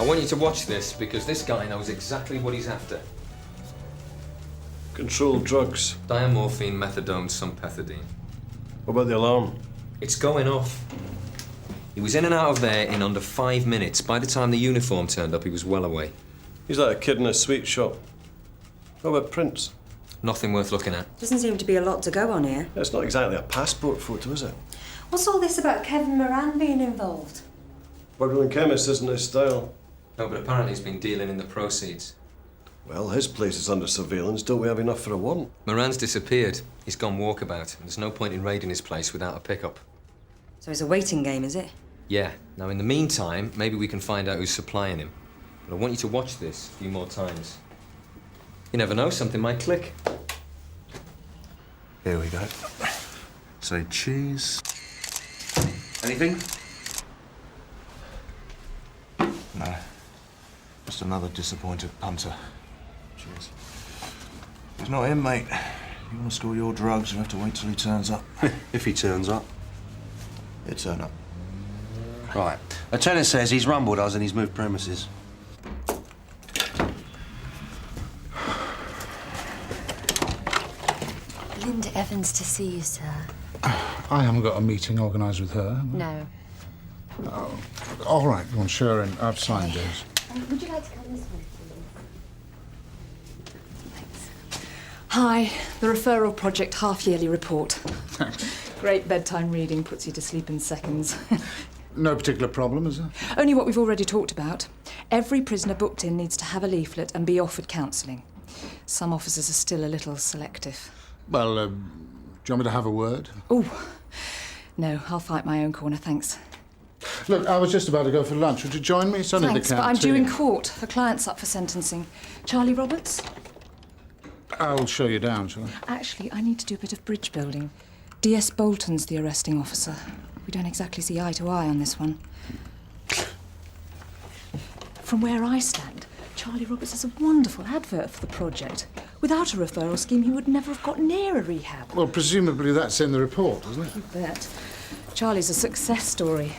want you to watch this because this guy knows exactly what he's after. Controlled drugs. Diamorphine, methadone, sumpethadine. What about the alarm? It's going off. He was in and out of there in under 5 minutes. By the time the uniform turned up, he was well away. He's like a kid in a sweet shop. What about prints? Nothing worth looking at. Doesn't seem to be a lot to go on here. It's not exactly a passport photo, is it? What's all this about Kevin Moran being involved? Burgling chemist isn't his style. No, but apparently he's been dealing in the proceeds. Well, his place is under surveillance. Don't we have enough for a warrant? Moran's disappeared. He's gone walkabout. And there's no point in raiding his place without a pickup. So it's a waiting game, is it? Yeah. Now, in the meantime, maybe we can find out who's supplying him. But I want you to watch this a few more times. You never know, something might click. Here we go. Say cheese. Anything? No. Just another disappointed punter. Cheers. He's not in, mate. You want to score your drugs, you have to wait till he turns up. If he turns up. He'll turn up. Right. A tenant says he's rumbled us and he's moved premises. Linda Evans to see you, sir. I haven't got a meeting organised with her. No. Oh, all right, go on, sure, and I've signed those. Would you like to come this way, please? Thanks. Hi, the referral project half-yearly report. Thanks. Great bedtime reading, puts you to sleep in seconds. No particular problem, is there? Only what we've already talked about. Every prisoner booked in needs to have a leaflet and be offered counselling. Some officers are still a little selective. Well, do you want me to have a word? Oh, no, I'll fight my own corner, thanks. Look, I was just about to go for lunch. Would you join me? It's only Thanks, the but I'm due canteen. in court. A client's up for sentencing. Charlie Roberts? I'll show you down, shall I? Actually, I need to do a bit of bridge building. DS Boulton's the arresting officer. We don't exactly see eye to eye on this one. From where I stand, Charlie Roberts is a wonderful advert for the project. Without a referral scheme, he would never have got near a rehab. Well, presumably that's in the report, isn't it? You bet. Charlie's a success story.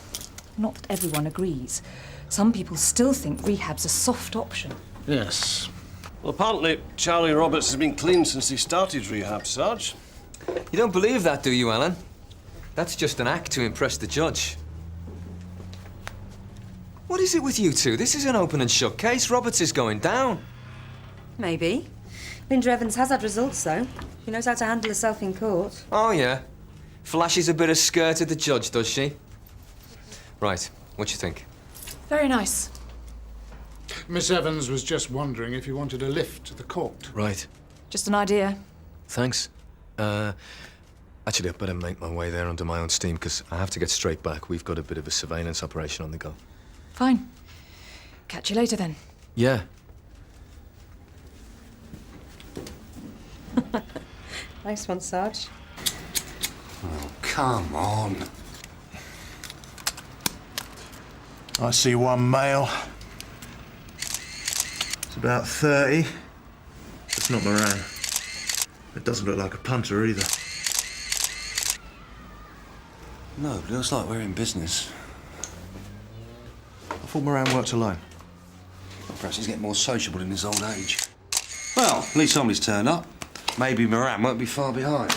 Not that everyone agrees. Some people still think rehab's a soft option. Yes. Well, apparently Charlie Roberts has been clean since he started rehab, Sarge. You don't believe that, do you, Alan? That's just an act to impress the judge. What is it with you two? This is an open and shut case. Roberts is going down. Maybe. Linda Evans has had results, though. She knows how to handle herself in court. Oh, yeah? Flashes a bit of skirt at the judge, does she? Right. What you think? Very nice. Miss Evans was just wondering if you wanted a lift to the court. Right. Just an idea. Thanks. Actually, I'd better make my way there under my own steam, because I have to get straight back. We've got a bit of a surveillance operation on the go. Fine. Catch you later, then. Yeah. Nice one, Sarge. Oh, come on. I see one male. It's about 30. It's not Moran. It doesn't look like a punter either. No, but it looks like we're in business. I thought Moran worked alone. Perhaps he's getting more sociable in his old age. Well, at least somebody's turned up. Maybe Moran won't be far behind.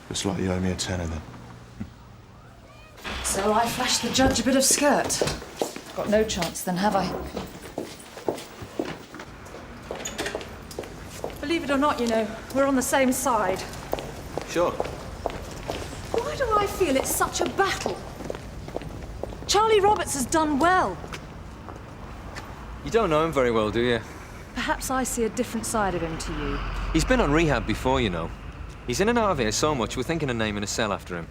Looks like you owe me a tenner then. So I flashed the judge a bit of skirt. Got no chance then, have I? Believe it or not, you know, we're on the same side. Sure. Why do I feel it's such a battle? Charlie Roberts has done well. You don't know him very well, do you? Perhaps I see a different side of him to you. He's been on rehab before, you know. He's in and out of here so much, we're thinking of naming a cell after him.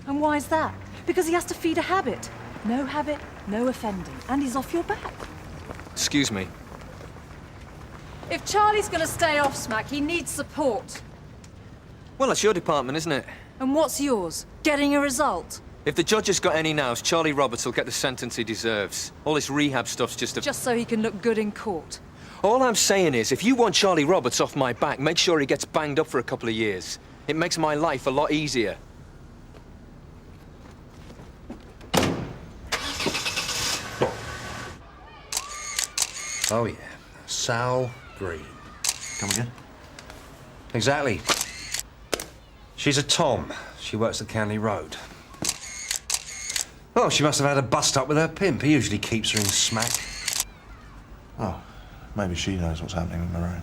And why is that? Because he has to feed a habit. No habit, no offending. And he's off your back. Excuse me. If Charlie's gonna stay off smack, he needs support. Well, that's your department, isn't it? And what's yours? Getting a result? If the judge has got any nows, Charlie Roberts will get the sentence he deserves. All this rehab stuff's just a... Just so he can look good in court. All I'm saying is, if you want Charlie Roberts off my back, make sure he gets banged up for a couple of years. It makes my life a lot easier. Oh, yeah. Sal Green. Come again? Exactly. She's a Tom. She works the County Road. Well, she must have had a bust-up with her pimp. He usually keeps her in smack. Oh, maybe she knows what's happening with Moran.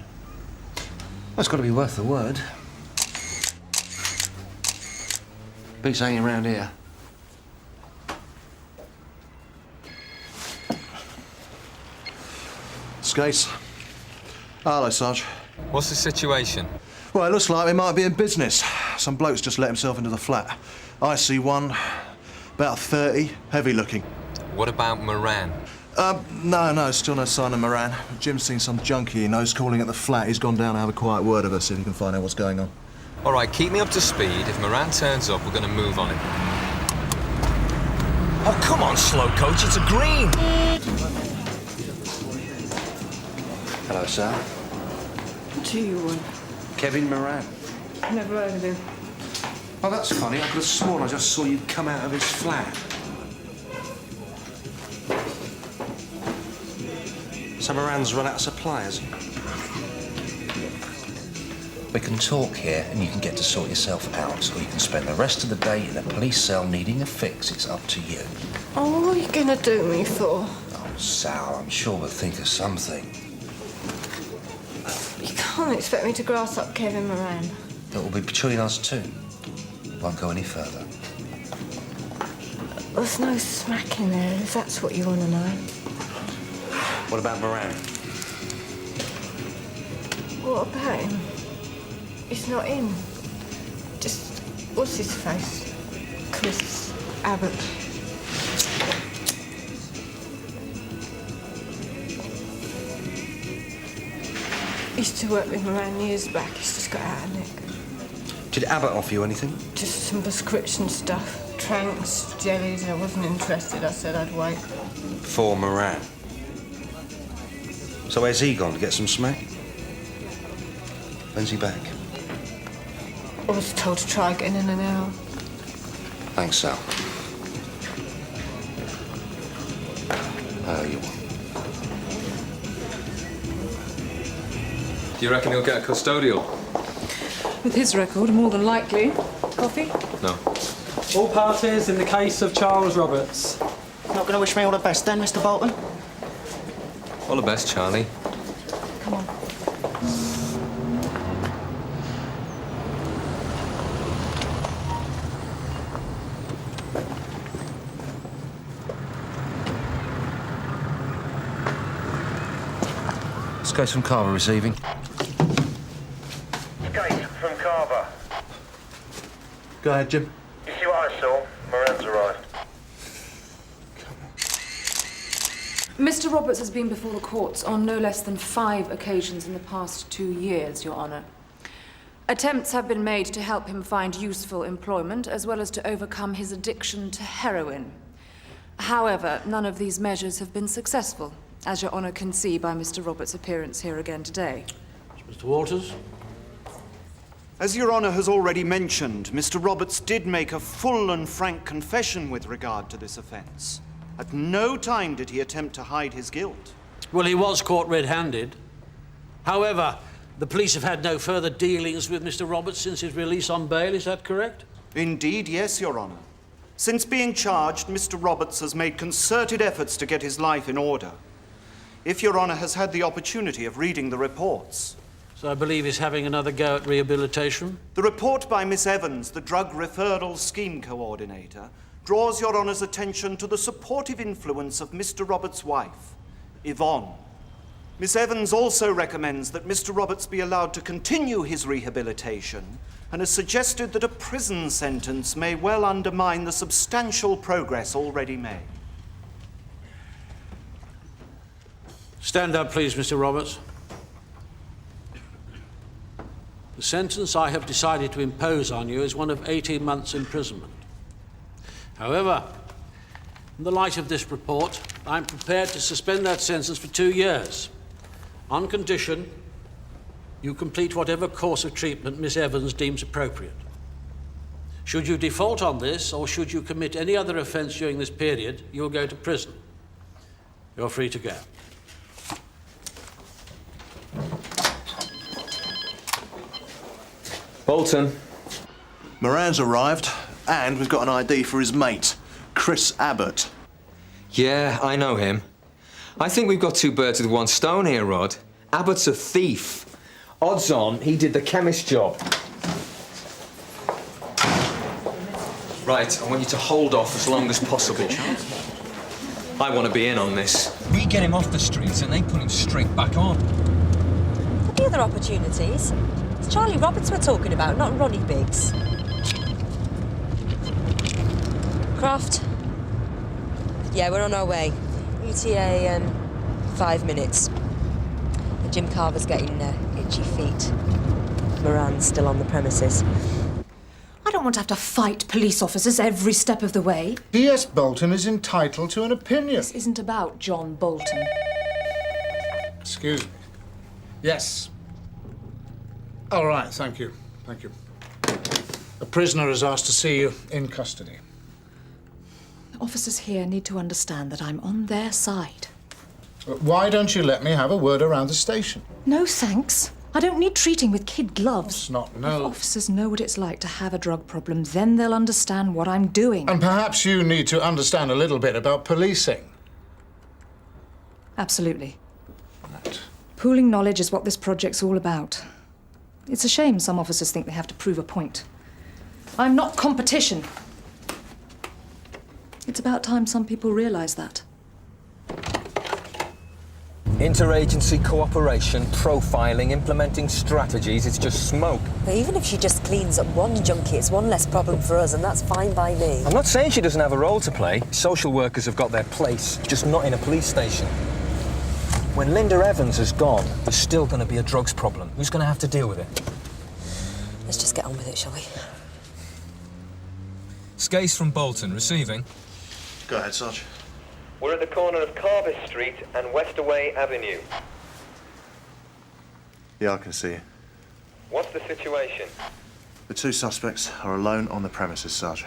Well, it's got to be worth the word. Beech hanging around here. Skates. Hello, Sarge. What's the situation? Well, it looks like we might be in business. Some bloke's just let himself into the flat. I see one, about 30, heavy looking. What about Moran? No, still no sign of Moran. Jim's seen some junkie he knows calling at the flat. He's gone down to have a quiet word with us, see if he can find out what's going on. All right, keep me up to speed. If Moran turns up, we're going to move on him. Oh, come on, slow coach. It's a green. Hello, sir. What do you want? Kevin Moran. Never heard of him. Oh, that's funny. I could have sworn I just saw you come out of his flat. So Moran's run out of suppliers. We can talk here and you can get to sort yourself out, or you can spend the rest of the day in a police cell needing a fix. It's up to you. Oh, what are you gonna do me for? Oh, Sal, I'm sure we'll think of something. You can't expect me to grass up Kevin Moran. It will be between us two. Won't go any further. There's no smack in there, if that's what you want to know. What about Moran? What about him? He's not in. Just, what's his face? Chris Abbott. Used to work with Moran years back. He's just got out of nick. Did Abbott offer you anything? Just some prescription stuff. Tranks, jellies. I wasn't interested. I said I'd wait. For Moran. So where's he gone? To get some smack? When's he back? I was told to try again in an hour. Thanks, Sal. You want? Do you reckon he'll get a custodial? With his record, more than likely. Coffee? No. All parties in the case of Charles Roberts. Not going to wish me all the best then, Mr. Boulton? All the best, Charlie. Come on. Skates from Carver receiving. Skate from Carver. Go ahead, Jim. You see what I saw? Moran's arrived. Mr. Roberts has been before the courts on no less than 5 occasions in the past 2 years, Your Honour. Attempts have been made to help him find useful employment, as well as to overcome his addiction to heroin. However, none of these measures have been successful, as Your Honour can see by Mr. Roberts' appearance here again today. Mr. Walters? As Your Honour has already mentioned, Mr. Roberts did make a full and frank confession with regard to this offence. At no time did he attempt to hide his guilt. Well, he was caught red-handed. However, the police have had no further dealings with Mr. Roberts since his release on bail, is that correct? Indeed, yes, Your Honour. Since being charged, Mr. Roberts has made concerted efforts to get his life in order. If Your Honour has had the opportunity of reading the reports. So I believe he's having another go at rehabilitation? The report by Miss Evans, the Drug Referral Scheme Coordinator, draws Your Honour's attention to the supportive influence of Mr. Roberts' wife, Yvonne. Miss Evans also recommends that Mr. Roberts be allowed to continue his rehabilitation and has suggested that a prison sentence may well undermine the substantial progress already made. Stand up, please, Mr. Roberts. The sentence I have decided to impose on you is one of 18 months' imprisonment. However, in the light of this report, I'm prepared to suspend that sentence for 2 years, on condition you complete whatever course of treatment Miss Evans deems appropriate. Should you default on this, or should you commit any other offence during this period, you'll go to prison. You're free to go. Boulton. Moran's arrived, and we've got an ID for his mate, Chris Abbott. Yeah, I know him. I think we've got two birds with one stone here, Rod. Abbott's a thief. Odds on he did the chemist job. Right, I want you to hold off as long as possible. I want to be in on this. We get him off the streets and they put him straight back on. There'll be other opportunities. It's Charlie Roberts we're talking about, not Ronnie Biggs. Croft? Yeah, we're on our way. ETA, 5 minutes. And Jim Carver's getting itchy feet. Moran's still on the premises. I don't want to have to fight police officers every step of the way. P.S. Boulton is entitled to an opinion. This isn't about John Boulton. Excuse me. Yes. All right, thank you. Thank you. The prisoner is asked to see you in custody. The officers here need to understand that I'm on their side. Why don't you let me have a word around the station? No, thanks. I don't need treating with kid gloves. It's not, no. If officers know what it's like to have a drug problem, then they'll understand what I'm doing. And perhaps you need to understand a little bit about policing. Absolutely. Right. Pooling knowledge is what this project's all about. It's a shame some officers think they have to prove a point. I'm not competition. It's about time some people realise that. Interagency cooperation, profiling, implementing strategies, it's just smoke. But even if she just cleans up one junkie, it's one less problem for us, and that's fine by me. I'm not saying she doesn't have a role to play. Social workers have got their place, just not in a police station. When Linda Evans is gone, there's still going to be a drugs problem. Who's going to have to deal with it? Let's just get on with it, shall we? Skase from Boulton, receiving. Go ahead, Sarge. We're at the corner of Carver Street and Westaway Avenue. Yeah, I can see you. What's the situation? The two suspects are alone on the premises, Sarge.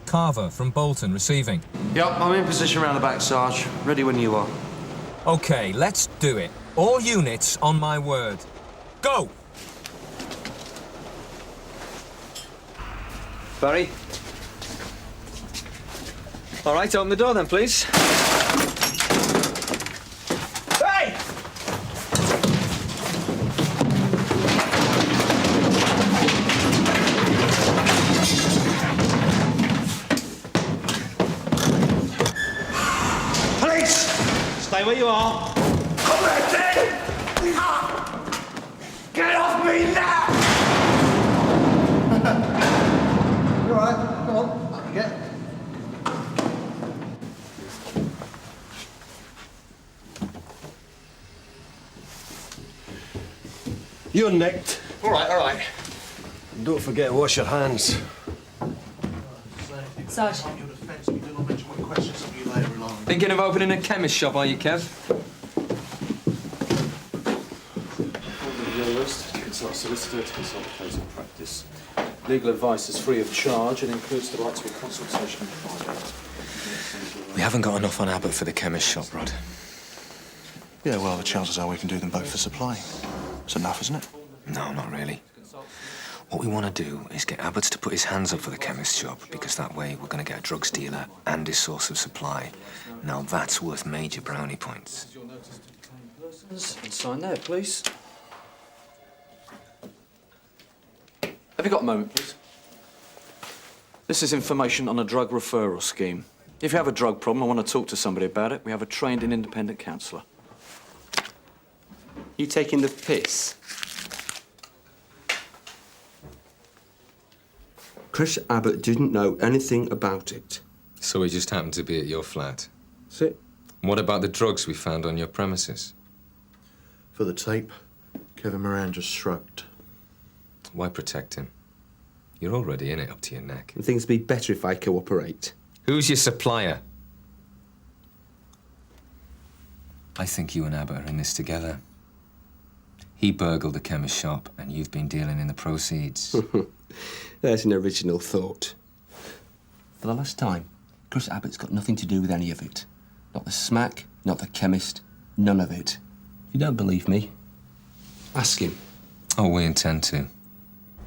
Carver from Boulton, receiving. Yep, I'm in position round the back, Sarge. Ready when you are. OK, let's do it. All units on my word. Go! Barry? All right, open the door then, please. Hey! Police! Stay where you are. Come here, Ted! Get off me now! You all right? Come on, up you get. You're necked. All right, all right. And don't forget to wash your hands. Sarge. Thinking of opening a chemist shop, are you, Kev? Journalist to consult solicitor to consult closing practice. Legal advice is free of charge and includes the right to a consultation in private. We haven't got enough on Abbott for the chemist shop, Rod. Yeah, well, the chances are we can do them both for supplying. It's enough, isn't it? No, not really. What we want to do is get Abbott's to put his hands up for the chemist shop, because that way we're going to get a drugs dealer and his source of supply. Now that's worth major brownie points. And sign there, please. Have you got a moment, please? This is information on a drug referral scheme. If you have a drug problem and want to talk to somebody about it, we have a trained and independent counsellor. You taking the piss? Chris Abbott didn't know anything about it. So he just happened to be at your flat? That's it. What about the drugs we found on your premises? For the tape, Kevin Moran just shrugged. Why protect him? You're already in it up to your neck. And things would be better if I cooperate. Who's your supplier? I think you and Abbott are in this together. He burgled the chemist shop, and you've been dealing in the proceeds. There's an original thought. For the last time, Chris Abbott's got nothing to do with any of it. Not the smack, not the chemist, none of it. If you don't believe me, ask him. Oh, we intend to.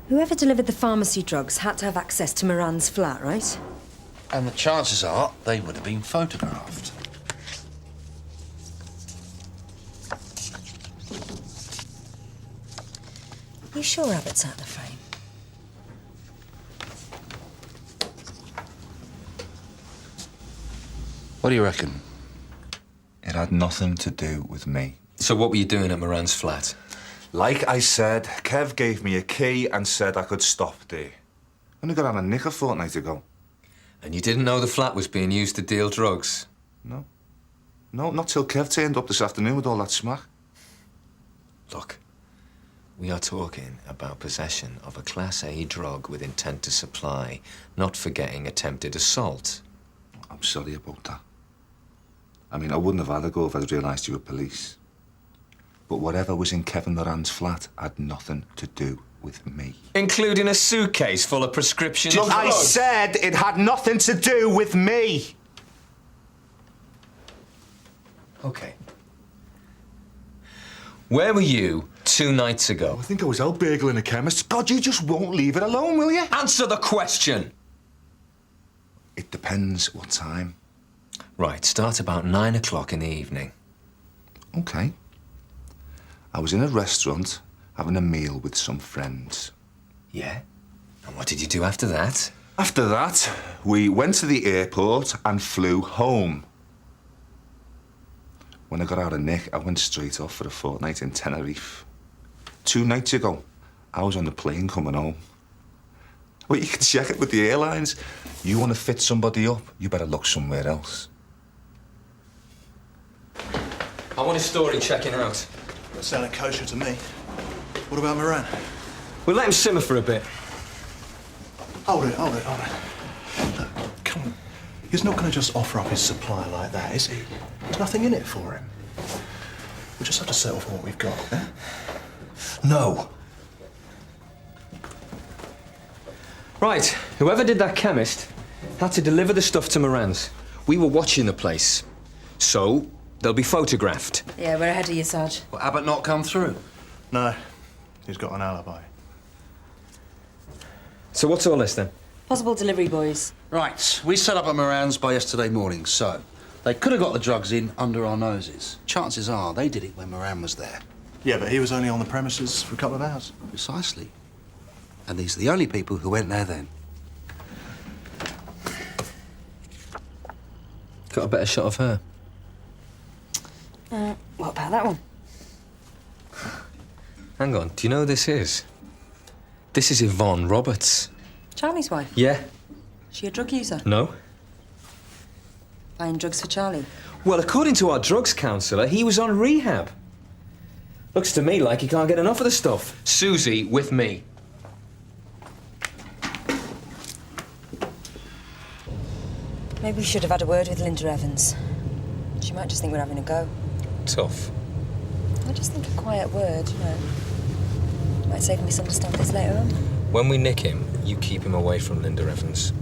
Whoever delivered the pharmacy drugs had to have access to Moran's flat, right? And the chances are they would have been photographed. You sure Abbott's out of the frame? What do you reckon? It had nothing to do with me. So what were you doing at Moran's flat? Like I said, Kev gave me a key and said I could stop there. Only got on a nick a fortnight ago. And you didn't know the flat was being used to deal drugs? No. No, not till Kev turned up this afternoon with all that smack. Look, we are talking about possession of a Class A drug with intent to supply, not forgetting attempted assault. I'm sorry about that. I mean, I wouldn't have had a go if I'd realised you were police. But whatever was in Kevin Moran's flat had nothing to do with me. Including a suitcase full of prescription drugs? I said it had nothing to do with me. OK. Where were you 2 nights ago? I think I was out burgling a chemist. God, you just won't leave it alone, will you? Answer the question! It depends what time. Right, start about 9 o'clock in the evening. OK. I was in a restaurant having a meal with some friends. Yeah? And what did you do after that? After that, we went to the airport and flew home. When I got out of Nick, I went straight off for a fortnight in Tenerife. 2 nights ago, I was on the plane coming home. Well, you can check it with the airlines. You want to fit somebody up, you better look somewhere else. I want his story checking out. That sounded kosher to me. What about Moran? We'll let him simmer for a bit. Hold it. Look, come on. He's not going to just offer up his supply like that, is he? There's nothing in it for him. We'll just have to settle for what we've got, eh? No. Right, whoever did that chemist had to deliver the stuff to Moran's. We were watching the place, so they'll be photographed. Yeah, we're ahead of you, Sarge. Will Abbott not come through? No, he's got an alibi. So what's all this then? Possible delivery boys. Right, we set up at Moran's by yesterday morning, so they could have got the drugs in under our noses. Chances are they did it when Moran was there. Yeah, but he was only on the premises for a couple of hours. Precisely. And these are the only people who went there then. Got a better shot of her. What about that one? Hang on, do you know who this is? This is Yvonne Roberts. Charlie's wife? Yeah? She a drug user? No? Buying drugs for Charlie? Well, according to our drugs counsellor, he was on rehab. Looks to me like he can't get enough of the stuff. Suzi with me. Maybe we should have had a word with Linda Evans. She might just think we're having a go. Tough. I just think a quiet word, you know. Might save misunderstandings later on. When we nick him, you keep him away from Linda Evans.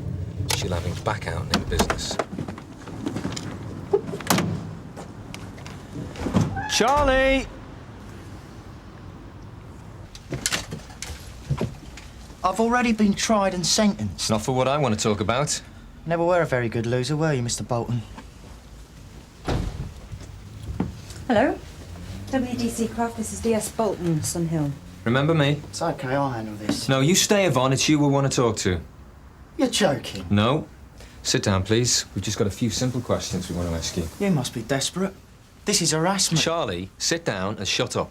She'll have him back out in business. Charlie! I've already been tried and sentenced. Not for what I want to talk about. Never were a very good loser, were you, Mr. Boulton? Hello. WDC Croft, this is DS Boulton, Sunhill. Remember me? It's okay, I'll handle this. No, you stay, Yvonne. It's you we want to talk to. You're joking. No. Sit down, please. We've just got a few simple questions we want to ask you. You must be desperate. This is harassment. Charlie, sit down and shut up.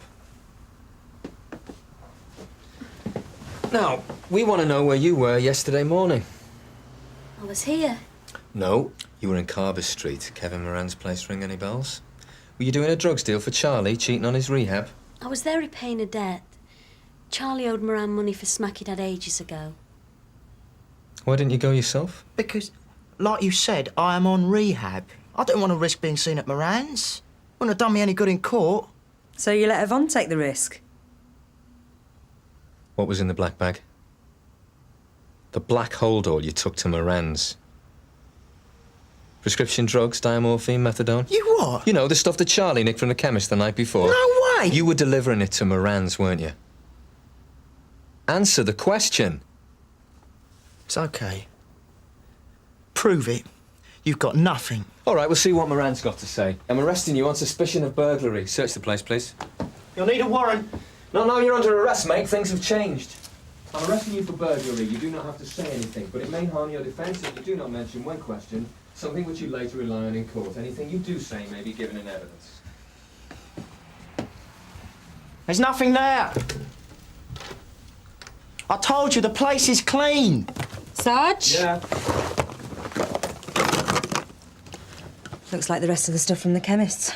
Now, we want to know where you were yesterday morning. I was here. No, you were in Carver Street. Kevin Moran's place. Ring any bells? Were you doing a drugs deal for Charlie, cheating on his rehab? I was there repaying a debt. Charlie owed Moran money for smack he'd had ages ago. Why didn't you go yourself? Because, like you said, I am on rehab. I don't want to risk being seen at Moran's. Wouldn't have done me any good in court. So you let Yvonne take the risk? What was in the black bag? The black holdall you took to Moran's. Prescription drugs, diamorphine, methadone. You what? You know, the stuff that Charlie nicked from the chemist the night before. No way! You were delivering it to Moran's, weren't you? Answer the question. It's OK. Prove it. You've got nothing. All right, we'll see what Moran's got to say. I'm arresting you on suspicion of burglary. Search the place, please. You'll need a warrant. No, you're under arrest, mate. Things have changed. I'm arresting you for burglary. You do not have to say anything, but it may harm your defence if you do not mention, when questioned, something which you later rely on in court. Anything you do say may be given in evidence. There's nothing there. I told you, the place is clean. Sarge? Yeah? Looks like the rest of the stuff from the chemist's.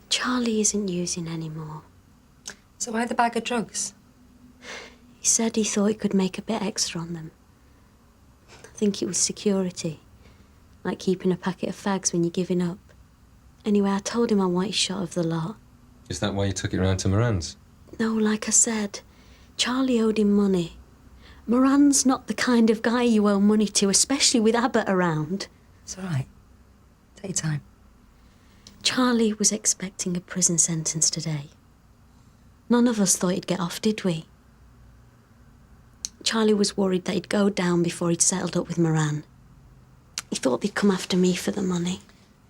Charlie isn't using anymore. So why the bag of drugs? He said he thought he could make a bit extra on them. I think it was security. Like keeping a packet of fags when you're giving up. Anyway, I told him I want his shot of the lot. Is that why you took it round to Moran's? No, like I said, Charlie owed him money. Moran's not the kind of guy you owe money to, especially with Abbott around. It's all right. Take your time. Charlie was expecting a prison sentence today. None of us thought he'd get off, did we? Charlie was worried that he'd go down before he'd settled up with Moran. He thought they'd come after me for the money.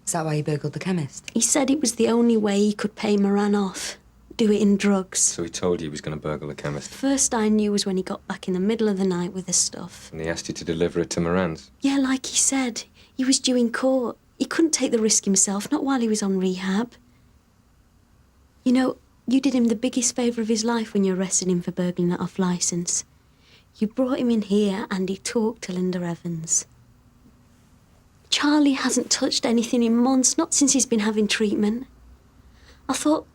Is that why he burgled the chemist? He said it was the only way he could pay Moran off. Do it in drugs. So he told you he was going to burgle the chemist? First I knew was when he got back in the middle of the night with the stuff. And he asked you to deliver it to Moran's? Yeah, like he said. He was due in court. He couldn't take the risk himself, not while he was on rehab. You know, you did him the biggest favour of his life when you arrested him for burgling that off licence. You brought him in here and he talked to Linda Evans. Charlie hasn't touched anything in months, not since he's been having treatment. I thought,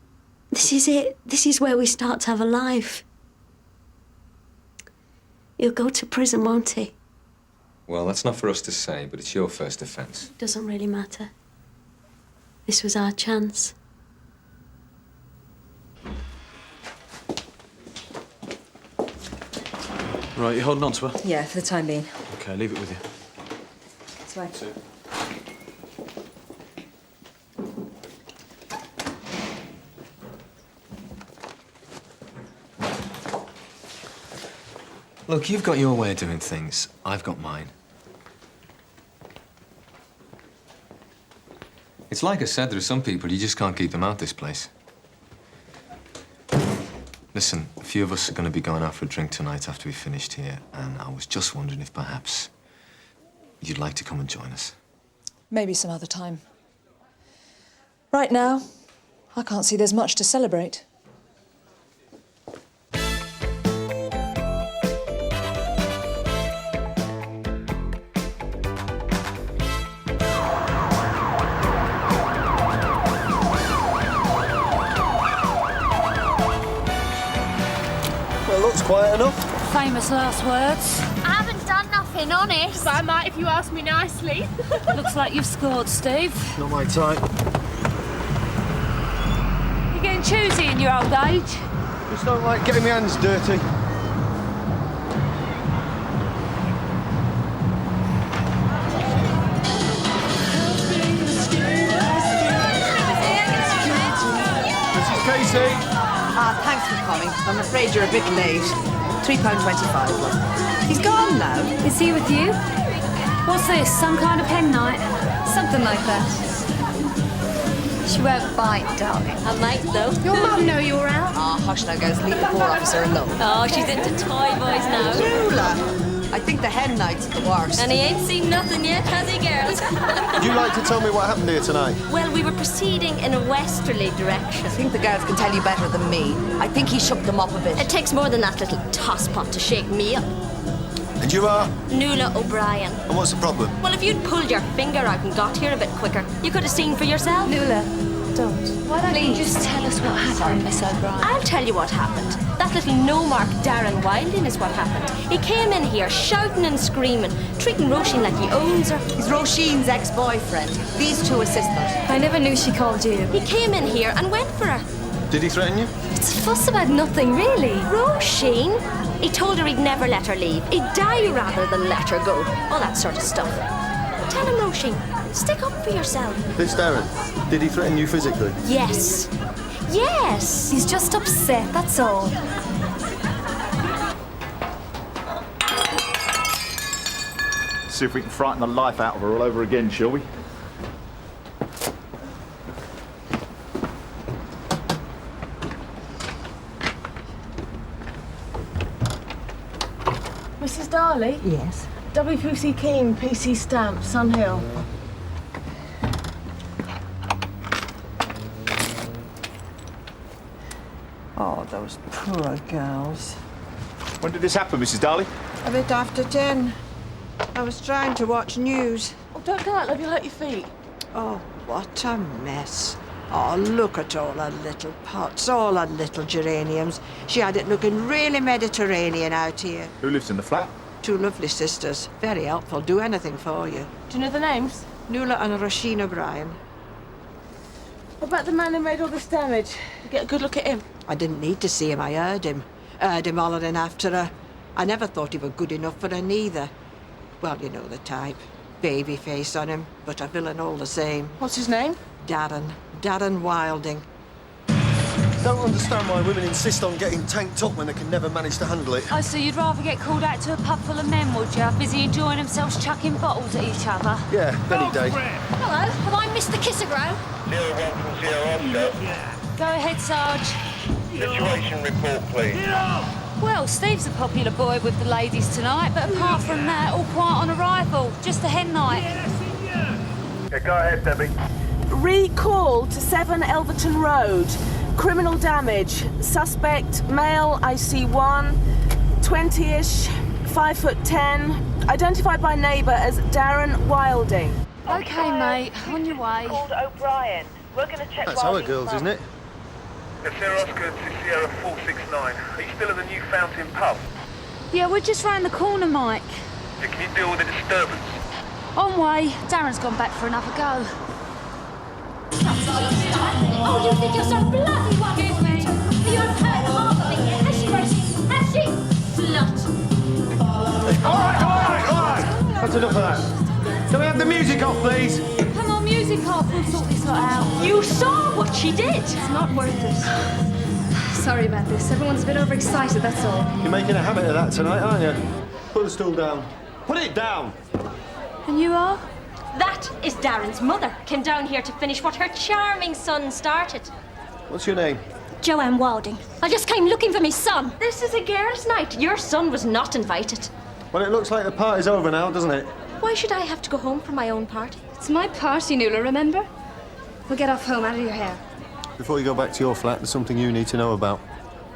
this is it. This is where we start to have a life. He'll go to prison, won't he? Well, that's not for us to say, but it's your first offence. Doesn't really matter. This was our chance. Right, you holding on to her? Yeah, for the time being. OK, leave it with you. This way. Look, you've got your way of doing things. I've got mine. It's like I said, there are some people, you just can't keep them out this place. Listen, a few of us are going to be going out for a drink tonight after we finished here, and I was just wondering if perhaps you'd like to come and join us. Maybe some other time. Right now, I can't see there's much to celebrate. Looks quiet enough. Famous last words. I haven't done nothing, honest. But I might if you ask me nicely. Looks like you've scored, Steve. Not my type. You're getting choosy in your old age. Just don't like getting my hands dirty. Mrs. Casey. Thanks for coming. I'm afraid you're a bit late. £3.25, love. He's gone now. Is he with you? What's this, some kind of hen night? Something like that. She won't bite, darling. I might, though. Your mum know you're out? Hush now, girls. Leave the poor officer alone. Oh, she's into toy boys now. Jula! I think the hen night's the worst. And he ain't seen nothing yet, has he, girls? Would you like to tell me what happened here tonight? Well, we were proceeding in a westerly direction. I think the girls can tell you better than me. I think he shook them up a bit. It takes more than that little tosspot to shake me up. And you are? Nuala O'Brien. And what's the problem? Well, if you'd pulled your finger out and got here a bit quicker, you could have seen for yourself. Nuala, don't. Why don't you just tell us what happened, Miss O'Brien? I'll tell you what happened. That little no-mark Darren Wilding is what happened. He came in here shouting and screaming, treating Roisin like he owns her. He's Roisin's ex-boyfriend. These two are sisters. I never knew she called you. He came in here and went for her. Did he threaten you? It's a fuss about nothing, really. Roisin? He told her he'd never let her leave. He'd die rather than let her go. All that sort of stuff. Tell him, Roisin, stick up for yourself. This Darren, did he threaten you physically? Yes. Yes! He's just upset, that's all. see if we can frighten the life out of her all over again, shall we? Mrs. Darley? Yes? WPC Keene, PC Stamp, Sun Hill. Oh, those poor girls. When did this happen, Mrs. Darley? A bit after 10. I was trying to watch news. Oh, don't go out, love, you'll hurt your feet. Oh, what a mess. Oh, look at all her little pots, all her little geraniums. She had it looking really Mediterranean out here. Who lives in the flat? 2 lovely sisters. Very helpful. Do anything for you. Do you know the names? Nuala and Roisin O'Brien. What about the man who made all this damage? You get a good look at him. I didn't need to see him. I heard him. Heard him hollering after her. I never thought he was good enough for her neither. Well, you know the type. Baby face on him, but a villain all the same. What's his name? Darren. Darren Wilding. Don't understand why women insist on getting tanked up when they can never manage to handle it. Oh, so you'd rather get called out to a pub full of men, would you? Busy enjoying themselves chucking bottles at each other? Yeah, any day. Hello, have I missed the kiss-a-grow? 01 from Sierra Oscar. Go ahead, Sarge. Situation report, please. Well, Steve's a popular boy with the ladies tonight, but apart from that, all quiet on arrival. Just a hen night. Yeah, go ahead, Debbie. Recall to 7 Elverton Road. Criminal damage. Suspect, male, IC1, 20-ish, 5'10", identified by neighbour as Darren Wilding. OK, mate, on your way. Called O'Brien. We're going to check That's our girls, isn't it? Sierra Oscar to Sierra 469. Are you still at the new Fountain Pub? Yeah, we're just round the corner, Mike. Yeah, can you deal with the disturbance? On way. Darren's gone back for another go. Oh, you think you're so bloody wonderful? You're hurt half of it. Has she, Rosie? Has she? Slut. All right. That's enough of that. Can we have the music off, please? Come on, music off. We'll sort this lot out. You saw what she did. It's not worth it. Sorry about this. Everyone's a bit overexcited, that's all. You're making a habit of that tonight, aren't you? Put the stool down. Put it down! And you are? That is Darren's mother. Came down here to finish what her charming son started. What's your name? Joanne Wilding. I just came looking for my son. This is a girls' night. Your son was not invited. Well, it looks like the party's over now, doesn't it? Why should I have to go home for my own party? It's my party, Nuala, remember? We'll get off home, out of your hair. Before you go back to your flat, there's something you need to know about.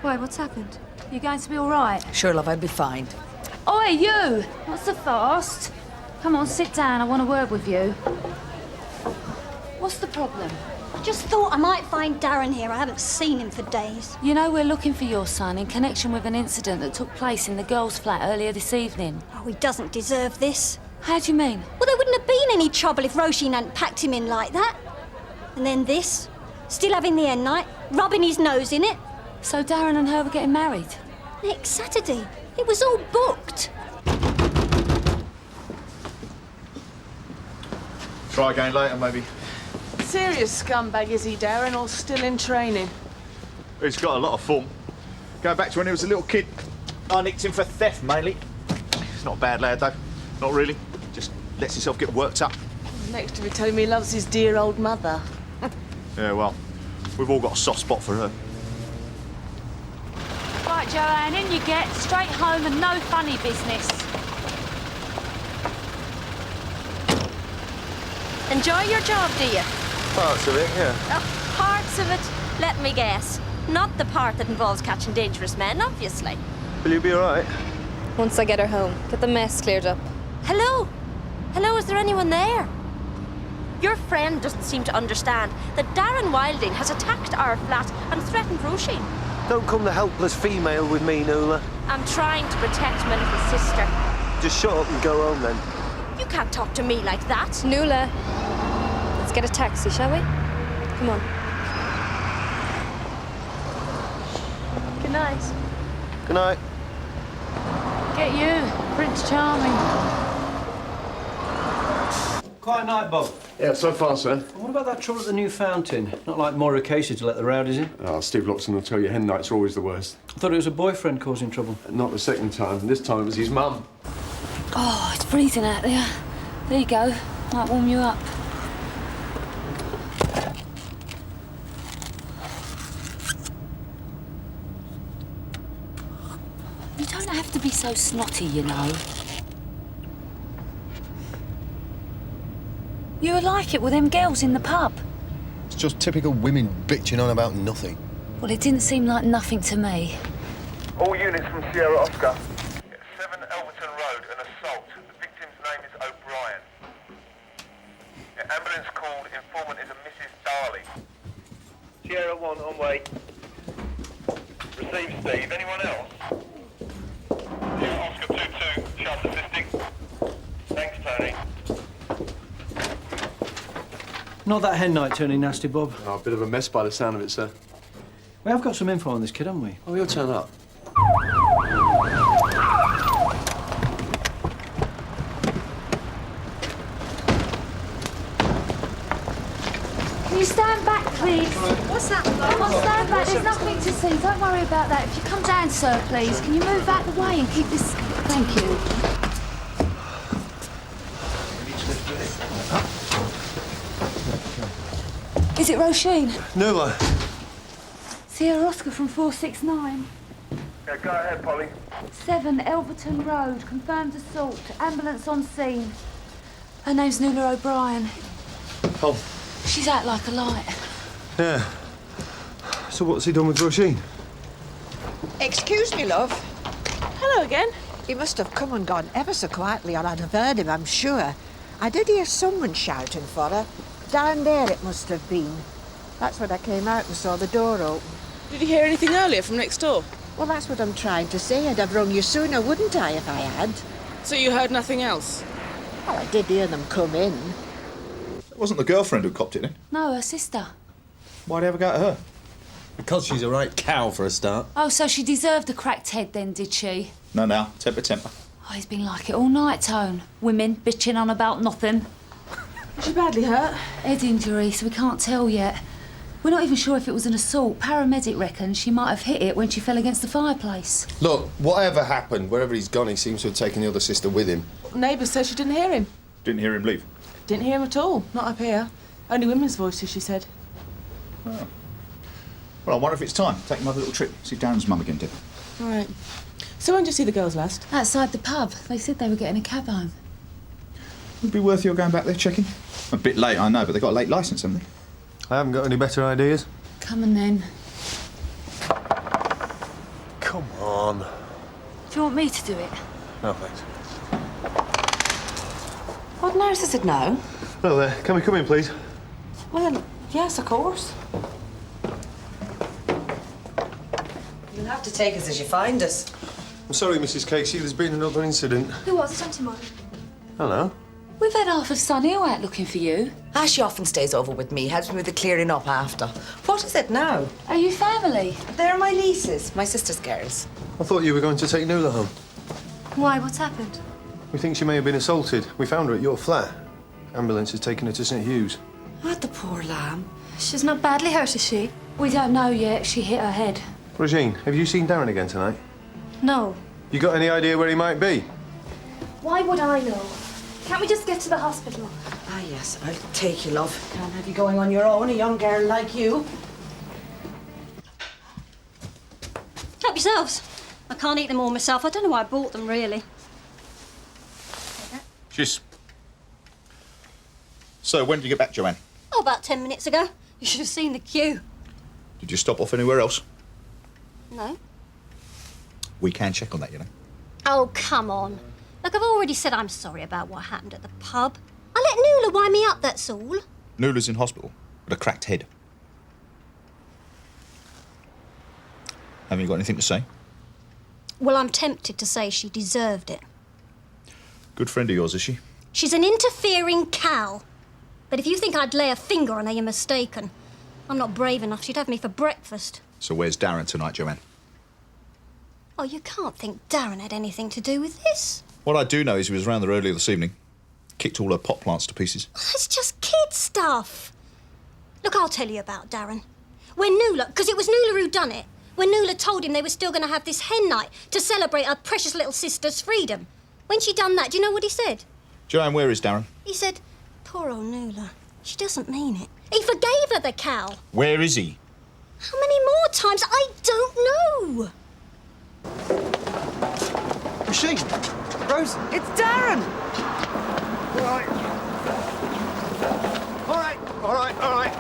Why, what's happened? You going to be all right? Sure, love, I'll be fine. Oi, you! What's the fast? Come on, sit down. I want a word with you. What's the problem? I just thought I might find Darren here. I haven't seen him for days. You know, we're looking for your son in connection with an incident that took place in the girls' flat earlier this evening. Oh, he doesn't deserve this. How do you mean? Well, there wouldn't have been any trouble if Roisin hadn't packed him in like that. And then this. Still having the end night, rubbing his nose in it. So Darren and her were getting married? Next Saturday. It was all booked. Try again later, maybe. Serious scumbag, is he, Darren, or still in training? He's got a lot of fun. Going back to when he was a little kid, I nicked him for theft, mainly. He's not a bad lad, though. Not really. Just lets himself get worked up. Next to me telling me he loves his dear old mother. Yeah, well, we've all got a soft spot for her. Right, Joanne, in you get. Straight home and no funny business. Enjoy your job, do you? Parts of it, yeah. Parts of it? Let me guess. Not the part that involves catching dangerous men, obviously. Will you be all right? Once I get her home, get the mess cleared up. Hello? Hello, is there anyone there? Your friend doesn't seem to understand that Darren Wilding has attacked our flat and threatened Roisin. Don't come the helpless female with me, Nuala. I'm trying to protect my little sister. Just shut up and go home, then. You can't talk to me like that. Nuala, let's get a taxi, shall we? Come on. Good night. Good night. Get you, Prince Charming. Quiet night, Bob. Yeah, so far, sir. What about that trouble at the new fountain? Not like more Acacia to let the rowdies in? Oh, Steve Loxton will tell you hen nights are always the worst. I thought it was a boyfriend causing trouble. Not the second time. This time it was his mum. Oh, it's freezing out there. There you go. Might warm you up. You don't have to be so snotty, you know. You were like it with them girls in the pub. It's just typical women bitching on about nothing. Well, it didn't seem like nothing to me. All units from Sierra Oscar. 7 Elverton Road, an assault. The victim's name is O'Brien. Ambulance called. Informant is a Mrs. Darley. Sierra 1 on way. Receive, Steve. Anyone else? Oscar 2-2, sharp assisting. Thanks, Tony. Not that hen night turning nasty, Bob. Oh, a bit of a mess by the sound of it, sir. We have got some info on this kid, haven't we? Oh, he'll turn up. Can you stand back, please? What's that? Come on, stand back. There's nothing to see. Don't worry about that. If you come down, sir, please. Can you move out the way and keep this... Thank you. Is it Roisin? No, Sierra Oscar from 469. Yeah, go ahead, Polly. 7 Elverton Road. Confirmed assault. Ambulance on scene. Her name's Nuala O'Brien. Oh. She's out like a light. Yeah. So what's he done with Roisin? Excuse me, love. Hello again. He must have come and gone ever so quietly, or I'd have heard him, I'm sure. I did hear someone shouting for her. Down there it must have been. That's when I came out and saw the door open. Did you hear anything earlier from next door? Well, that's what I'm trying to say. I'd have rung you sooner, wouldn't I, if I had? So you heard nothing else? Well, I did hear them come in. It wasn't the girlfriend who copped it, then? No, her sister. Why'd he have a go at her? Because she's a right cow for a start. Oh, so she deserved a cracked head then, did she? No, now. Temper. Oh, he's been like it all night, Tone. Women bitching on about nothing. Was she badly hurt? Head injury, so we can't tell yet. We're not even sure if it was an assault. Paramedic reckons she might have hit it when she fell against the fireplace. Look, whatever happened, wherever he's gone, he seems to have taken the other sister with him. Neighbours say she didn't hear him. Didn't hear him leave. Didn't hear him at all. Not up here. Only women's voices, she said. Oh. Well, I wonder if it's time. Take him on a little trip. See Darren's mum again, Deb. All right. So when did you see the girls last? Outside the pub. They said they were getting a cab home. Would it be worth your going back there checking? A bit late, I know, but they've got a late licence, haven't they? I haven't got any better ideas. Come on, then. Come on. Do you want me to do it? No, thanks. What nurse is it now? Hello there. Can we come in, please? Well, yes, of course. You'll have to take us as you find us. I'm sorry, Mrs. Casey. There's been another incident. Who was it, Auntie Molly? Hello. We've had half of Sun Hill out looking for you. She often stays over with me, helps me with the clearing up after. What is it now? Are you family? They're my nieces, my sister's girls. I thought you were going to take Nuala home. Why? What's happened? We think she may have been assaulted. We found her at your flat. Ambulance has taken her to St. Hugh's. What, the poor lamb? She's not badly hurt, is she? We don't know yet. She hit her head. Regine, have you seen Darren again tonight? No. You got any idea where he might be? Why would I know? Can't we just get to the hospital? Ah, yes, I'll take you, love. Can't have you going on your own, a young girl like you. Help yourselves. I can't eat them all myself. I don't know why I bought them, really. Cheers. So, when did you get back, Joanne? Oh, about 10 minutes ago. You should have seen the queue. Did you stop off anywhere else? No. We can check on that, you know. Oh, come on. Look, I've already said I'm sorry about what happened at the pub. I let Nuala wind me up, that's all. Nuala's in hospital with a cracked head. Haven't you got anything to say? Well, I'm tempted to say she deserved it. Good friend of yours, is she? She's an interfering cow. But if you think I'd lay a finger on her, you're mistaken. I'm not brave enough. She'd have me for breakfast. So where's Darren tonight, Joanne? Oh, you can't think Darren had anything to do with this. What I do know is he was around there earlier this evening. Kicked all her pot plants to pieces. It's just kid stuff. Look, I'll tell you about Darren. When Nuala, because it was Nuala who done it, when Nuala told him they were still going to have this hen night to celebrate her precious little sister's freedom. When she done that, do you know what he said? Joanne, where is Darren? He said, poor old Nula. She doesn't mean it. He forgave her the cow. Where is he? How many more times? I don't know. Machine! Rose! It's Darren! All right.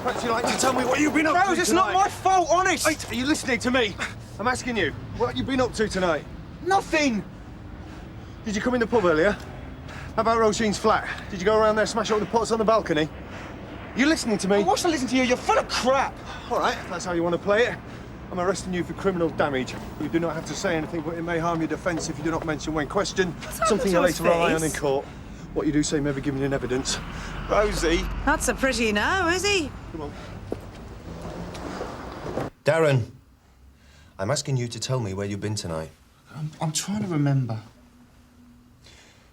Perhaps you'd like to tell me what you've been up to Rose, it's tonight. not my fault, honest! Wait, are you listening to me? I'm asking you, what have you been up to tonight? Nothing! Did you come in the pub earlier? How about Roisin's flat? Did you go around there, smash up the pots on the balcony? You listening to me? I watched to listen to you, you're full of crap! All right, if that's how you want to play it. I'm arresting you for criminal damage. You do not have to say anything, but it may harm your defence if you do not mention when questioned. Something you'll later rely on in court. What you do say may be given in evidence. Rosie! Not so pretty now, is he? Come on. Darren, I'm asking you to tell me where you've been tonight. I'm trying to remember.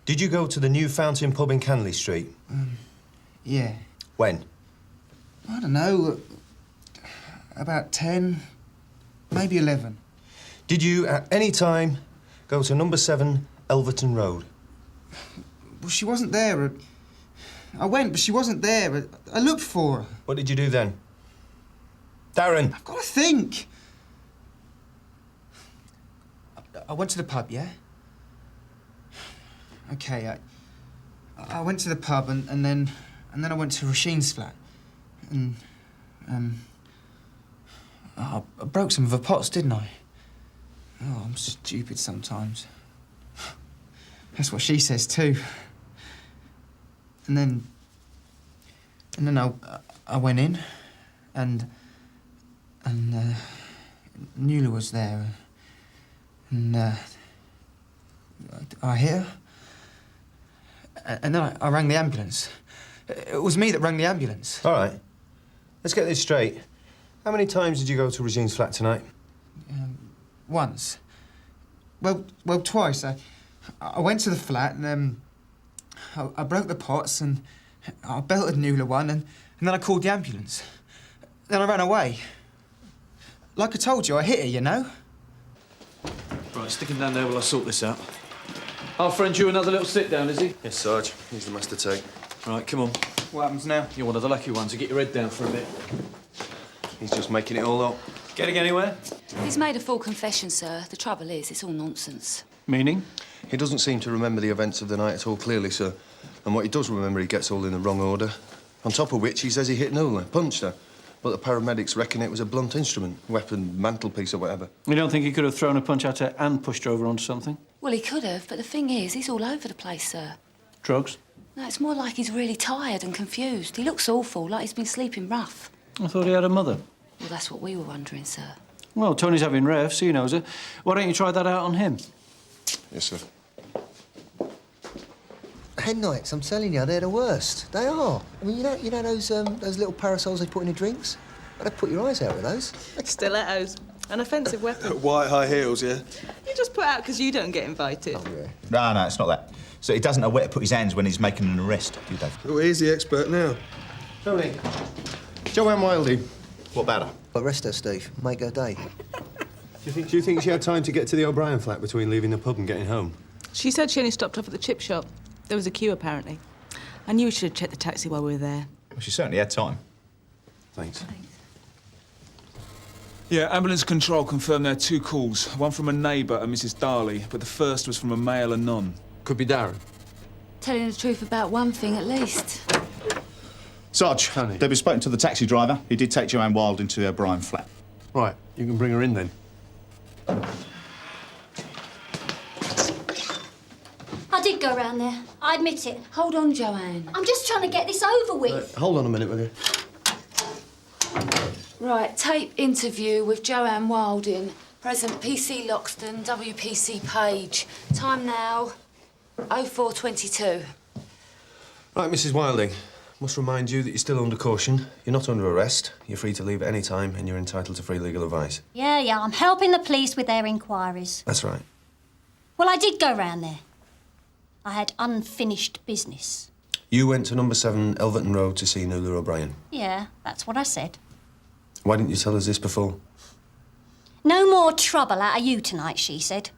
Did you go to the new Fountain pub in Canley Street? Yeah. When? I don't know. About 10, maybe 11. Did you, at any time, go to number 7 Elverton Road? Well, she wasn't there. I went, but she wasn't there. I looked for her. What did you do then? Darren! I've got to think. I went to the pub, yeah? OK, I went to the pub and then I went to Roisin's flat. And, I broke some of her pots, didn't I? Oh, I'm stupid sometimes. That's what she says too. And then I went in, and Nula was there, and I hit her, and then I rang the ambulance. It was me that rang the ambulance. All right. Let's get this straight. How many times did you go to Roisin's flat tonight? Once. Well, twice. I went to the flat and I broke the pots and I belted Nula one and then I called the ambulance. Then I ran away. Like I told you, I hit her, you know? Right, stick him down there while I sort this out. Our friend you another little sit down, is he? Yes, Sarge. He's the master take. Right, come on. What happens now? You're one of the lucky ones. You get your head down for a bit. He's just making it all up. Getting anywhere? He's made a full confession, sir. The trouble is, it's all nonsense. Meaning? He doesn't seem to remember the events of the night at all clearly, sir. And what he does remember, he gets all in the wrong order. On top of which, he says he hit Nula, punched her. But the paramedics reckon it was a blunt instrument, weapon, mantelpiece or whatever. You don't think he could have thrown a punch at her and pushed her over onto something? Well, he could have, but the thing is, he's all over the place, sir. Drugs? No, it's more like he's really tired and confused. He looks awful, like he's been sleeping rough. I thought he had a mother. Well, that's what we were wondering, sir. Well, Tony's having refs, he knows it. Why don't you try that out on him? Yes, sir. Hen nights, I'm telling you, they're the worst. They are. I mean, you know those little parasols they put in the drinks? Well, they put your eyes out with those. Stilettos. An offensive weapon. White high heels, yeah? You just put out because you don't get invited. Oh, yeah. No, it's not that. So he doesn't know where to put his hands when he's making an arrest, do you, Dave? Well, here's the expert now. Tony. Joanne Wilding. What about her? Arrest her, Steve. Make her day. Do you think she had time to get to the O'Brien flat between leaving the pub and getting home? She said she only stopped off at the chip shop. There was a queue, apparently. I knew we should have checked the taxi while we were there. Well, she certainly had time. Thanks. Yeah, ambulance control confirmed there are 2 calls. One from a neighbour and Mrs. Darley, but the first was from a male anon. Could be Darren. Telling the truth about one thing, at least. Sarge, they've been spoken to the taxi driver. He did take Joanne Wilding to the O'Brien flat. Right, you can bring her in then. I did go round there. I admit it. Hold on, Joanne. I'm just trying to get this over with. Hold on a minute, will you? Right, tape interview with Joanne Wilding. Present PC Loxton, WPC Page. Time now, 04:22. Right, Mrs. Wilding. Must remind you that you're still under caution. You're not under arrest. You're free to leave at any time, and you're entitled to free legal advice. Yeah, I'm helping the police with their inquiries. That's right. Well, I did go round there. I had unfinished business. You went to number 7 Elverton Road to see Nula O'Brien. Yeah, that's what I said. Why didn't you tell us this before? No more trouble out of you tonight, she said.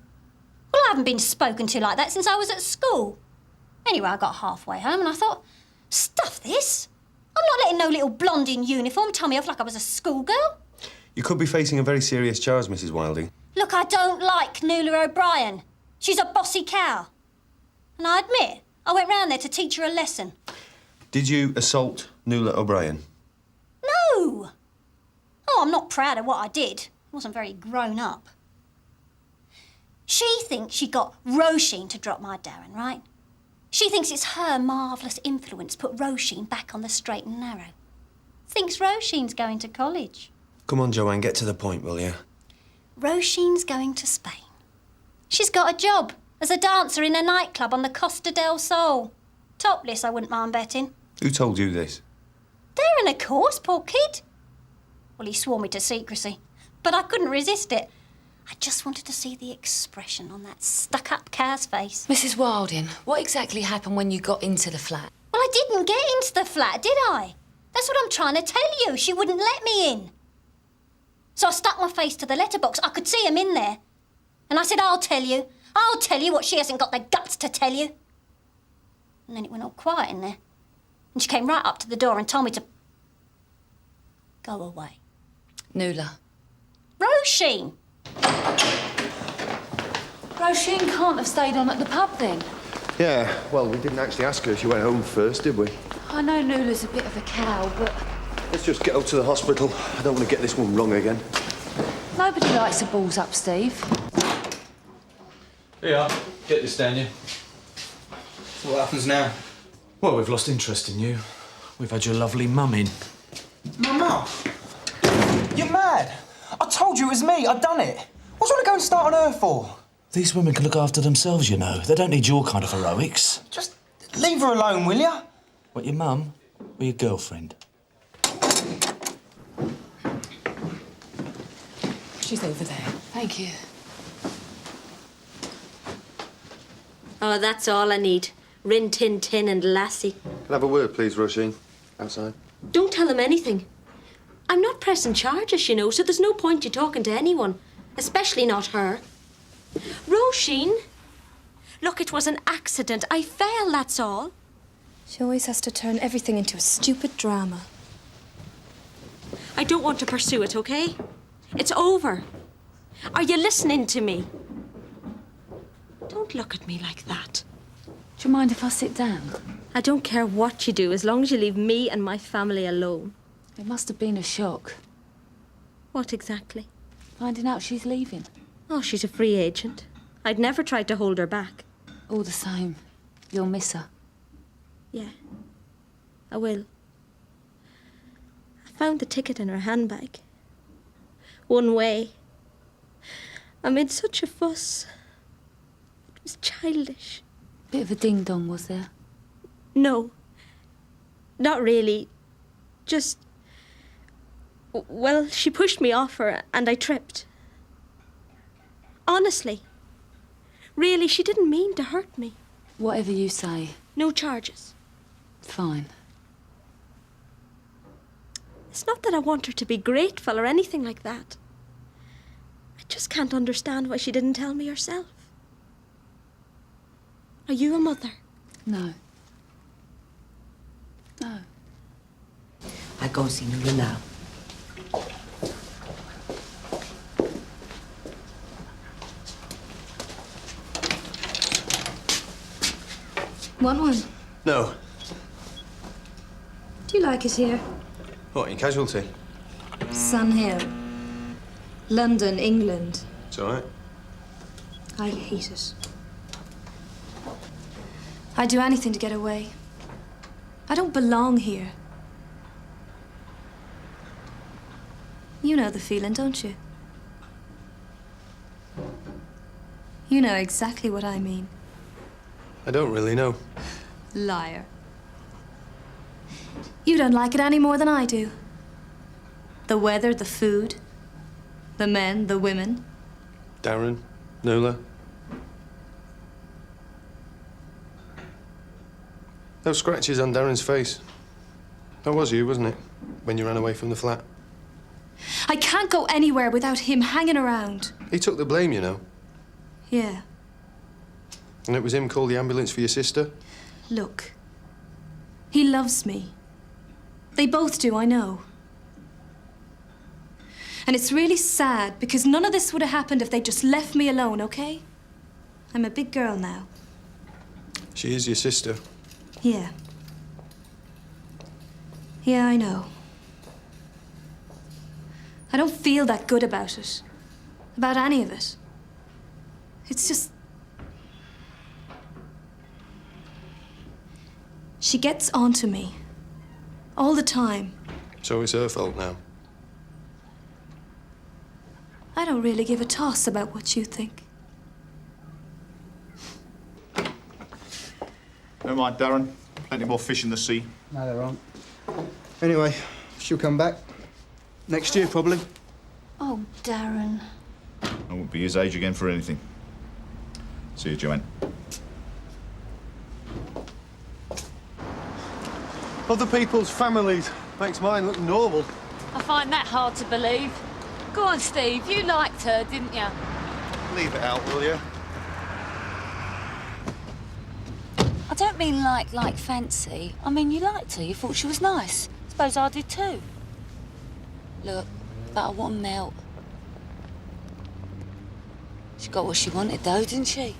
Well, I haven't been spoken to like that since I was at school. Anyway, I got halfway home and I thought, stuff this. I'm not letting no little blonde in uniform tell me off like I was a schoolgirl. You could be facing a very serious charge, Mrs. Wilding. Look, I don't like Nuala O'Brien. She's a bossy cow. And I admit, I went round there to teach her a lesson. Did you assault Nuala O'Brien? No! Oh, I'm not proud of what I did. I wasn't very grown up. She thinks she got Roisin to drop my Darren, right? She thinks it's her marvellous influence put Roisin back on the straight and narrow. Thinks Roisin's going to college. Come on, Joanne, get to the point, will you? Roisin's going to Spain. She's got a job as a dancer in a nightclub on the Costa del Sol. Topless, I wouldn't mind betting. Who told you this? Darren, of course, poor kid. Well, he swore me to secrecy, but I couldn't resist it. I just wanted to see the expression on that stuck-up cow's face. Mrs. Wilding, what exactly happened when you got into the flat? Well, I didn't get into the flat, did I? That's what I'm trying to tell you. She wouldn't let me in. So I stuck my face to the letterbox. I could see him in there. And I said, I'll tell you what she hasn't got the guts to tell you. And then it went all quiet in there. And she came right up to the door and told me to go away. Nuala. Roisin! Roisin can't have stayed on at the pub then. Yeah, well, we didn't actually ask her if she went home first, did we? I know Nuala's a bit of a cow, but Let's just get up to the hospital. I don't want to get this one wrong again. nobody likes the balls up, Steve. Here you are. Get this down you. So what happens now? Well, we've lost interest in you. We've had your lovely mum in. My mum? You're mad. I told you it was me. I'd done it. What do you want to go and start on her for? These women can look after themselves, you know. They don't need your kind of heroics. Just leave her alone, will you? What, your mum or your girlfriend? She's over there. Thank you. Oh, that's all I need. Rin Tin Tin and Lassie. Can I have a word, please, Roisin? Outside. Don't tell them anything. I'm not pressing charges, you know, so there's no point you talking to anyone. Especially not her. Roisin! Look, it was an accident. I fell, that's all. She always has to turn everything into a stupid drama. I don't want to pursue it, okay? It's over. Are you listening to me? Don't look at me like that. Do you mind if I sit down? I don't care what you do, as long as you leave me and my family alone. It must have been a shock. What exactly? Finding out she's leaving. Oh, she's a free agent. I'd never tried to hold her back. All the same, you'll miss her. Yeah, I will. I found the ticket in her handbag. One way. I made such a fuss. It was childish. Bit of a ding-dong, was there? No. Not really. Just... Well, she pushed me off her and I tripped. Honestly. Really, she didn't mean to hurt me. Whatever you say. No charges. Fine. It's not that I want her to be grateful or anything like that. I just can't understand why she didn't tell me herself. Are you a mother? No. No. I go see Nuala now. Want one? No. Do you like it here? What, in casualty? Sun Hill. London, England. It's all right. I hate it. I'd do anything to get away. I don't belong here. You know the feeling, don't you? You know exactly what I mean. I don't really know. Liar. You don't like it any more than I do. The weather, the food, the men, the women. Darren, Nuala. Those scratches on Darren's face. That was you, wasn't it? When you ran away from the flat. I can't go anywhere without him hanging around. He took the blame, you know. Yeah. And it was him called the ambulance for your sister? Look, he loves me. They both do, I know. And it's really sad because none of this would have happened if they just left me alone, okay? I'm a big girl now. She is your sister. Yeah. Yeah, I know. I don't feel that good about it. About any of it. It's just... She gets onto me. All the time. So it's her fault now. I don't really give a toss about what you think. Never mind, Darren. Plenty more fish in the sea. No, they're wrong. Anyway, she'll come back. Next year, probably. Oh, Darren. I won't be his age again for anything. See you, Joanne. Other people's families makes mine look normal. I find that hard to believe. Go on, Steve. You liked her, didn't you? Leave it out, will you? I don't mean like fancy. I mean, you liked her. You thought she was nice. Suppose I did too. Look, but I want melt. She got what she wanted, though, didn't she?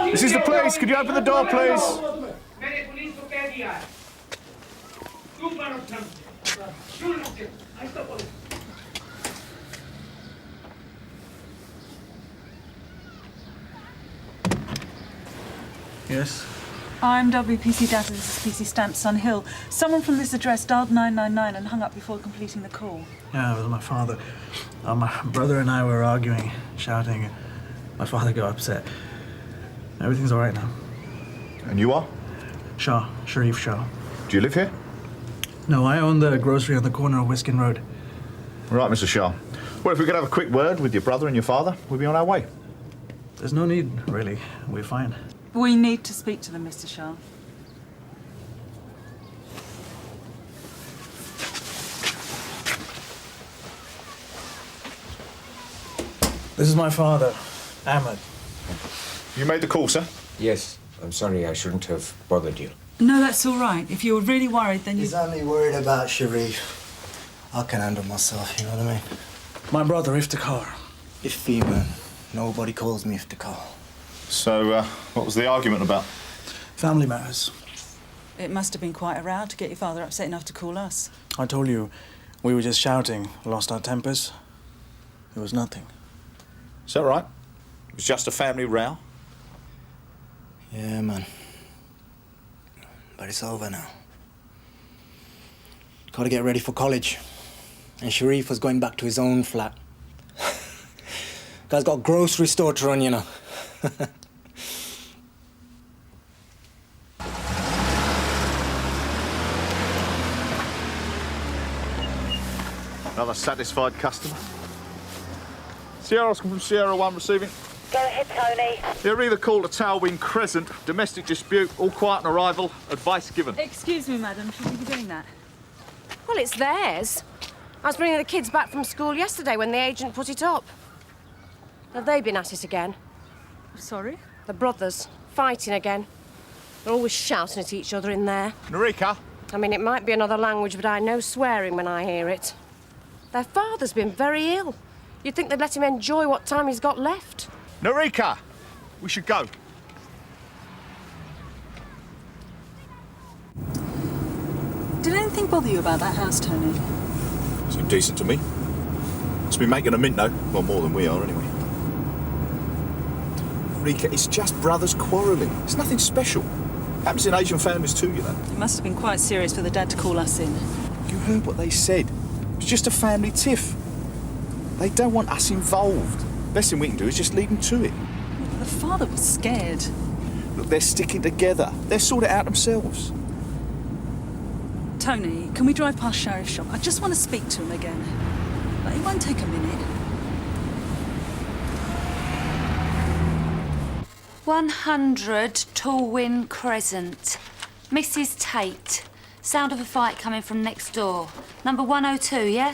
This is the place. Could you open the door, please? Yes? I'm WPC Data. This is PC Stamps on Hill. Someone from this address dialed 999 and hung up before completing the call. Yeah, it was my father. My brother and I were arguing, shouting. My father got upset. Everything's all right now. And you are? Shaw, Sharif Shaw. Do you live here? No, I own the grocery on the corner of Wiskin Road. Right, Mr. Shaw. Well, if we could have a quick word with your brother and your father, we'll be on our way. There's no need, really. We're fine. We need to speak to them, Mr. Shaw. This is my father, Ahmed. You made the call, sir? Yes. I'm sorry I shouldn't have bothered you. No, that's all right. If you were really worried, then you... He's only worried about Sharif. I can handle myself, you know what I mean? My brother, Iftikhar. Ifti, man. Nobody calls me Iftikhar. So, what was the argument about? Family matters. It must have been quite a row to get your father upset enough to call us. I told you, we were just shouting, lost our tempers. It was nothing. Is that right? It was just a family row? Yeah, man. But it's over now. Gotta get ready for college. And Sharif was going back to his own flat. Guy's got a grocery store to run, you know. Another satisfied customer. Sierra Oscar from Sierra 1 receiving. Go ahead, Tony. They're either called to Talwyn Crescent. Domestic dispute, all quiet on arrival. Advice given. Excuse me, madam. Should we be doing that? Well, it's theirs. I was bringing the kids back from school yesterday when the agent put it up. Have they been at it again? Sorry? The brothers, fighting again. They're always shouting at each other in there. Narika? I mean, it might be another language, but I know swearing when I hear it. Their father's been very ill. You'd think they'd let him enjoy what time he's got left. Narika! We should go. Did anything bother you about that house, Tony? Seemed decent to me. Must be making a mint, though. Well, more than we are, anyway. Rika, it's just brothers quarrelling. It's nothing special. Happens in Asian families too, you know. It must have been quite serious for the dad to call us in. You heard what they said. It's just a family tiff. They don't want us involved. Best thing we can do is just leave them to it. The father was scared. Look, they're sticking together. They'll sort it out themselves. Tony, can we drive past Sheriff's shop? I just want to speak to him again. Like, it won't take a minute. 100 Tallwyn Crescent. Mrs. Tate. Sound of a fight coming from next door. Number 102, yeah?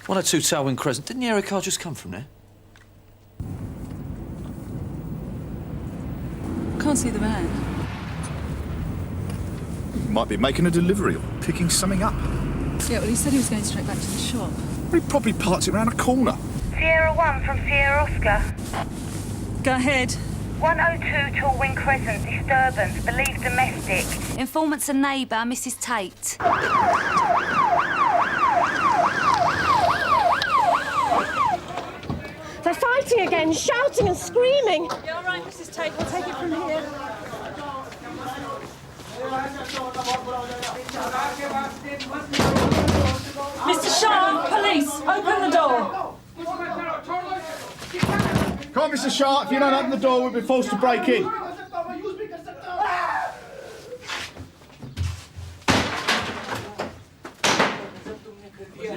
102 Tallwyn Crescent. Didn't the area car just come from there? Can't see the van. Might be making a delivery or picking something up. Yeah, well, he said he was going straight back to the shop. He probably parked it around a corner. Sierra 1 from Sierra Oscar. Go ahead. 102 Tallwyn Crescent, disturbance, believed domestic. Informant's a neighbour, Mrs. Tate. They're fighting again, shouting and screaming. Yeah, all right, Mrs. Tate, we'll take it from here. Mr. Sharp, police, open the door. Come on, Mr. Sharp. If you don't open the door, we'll be forced to break in.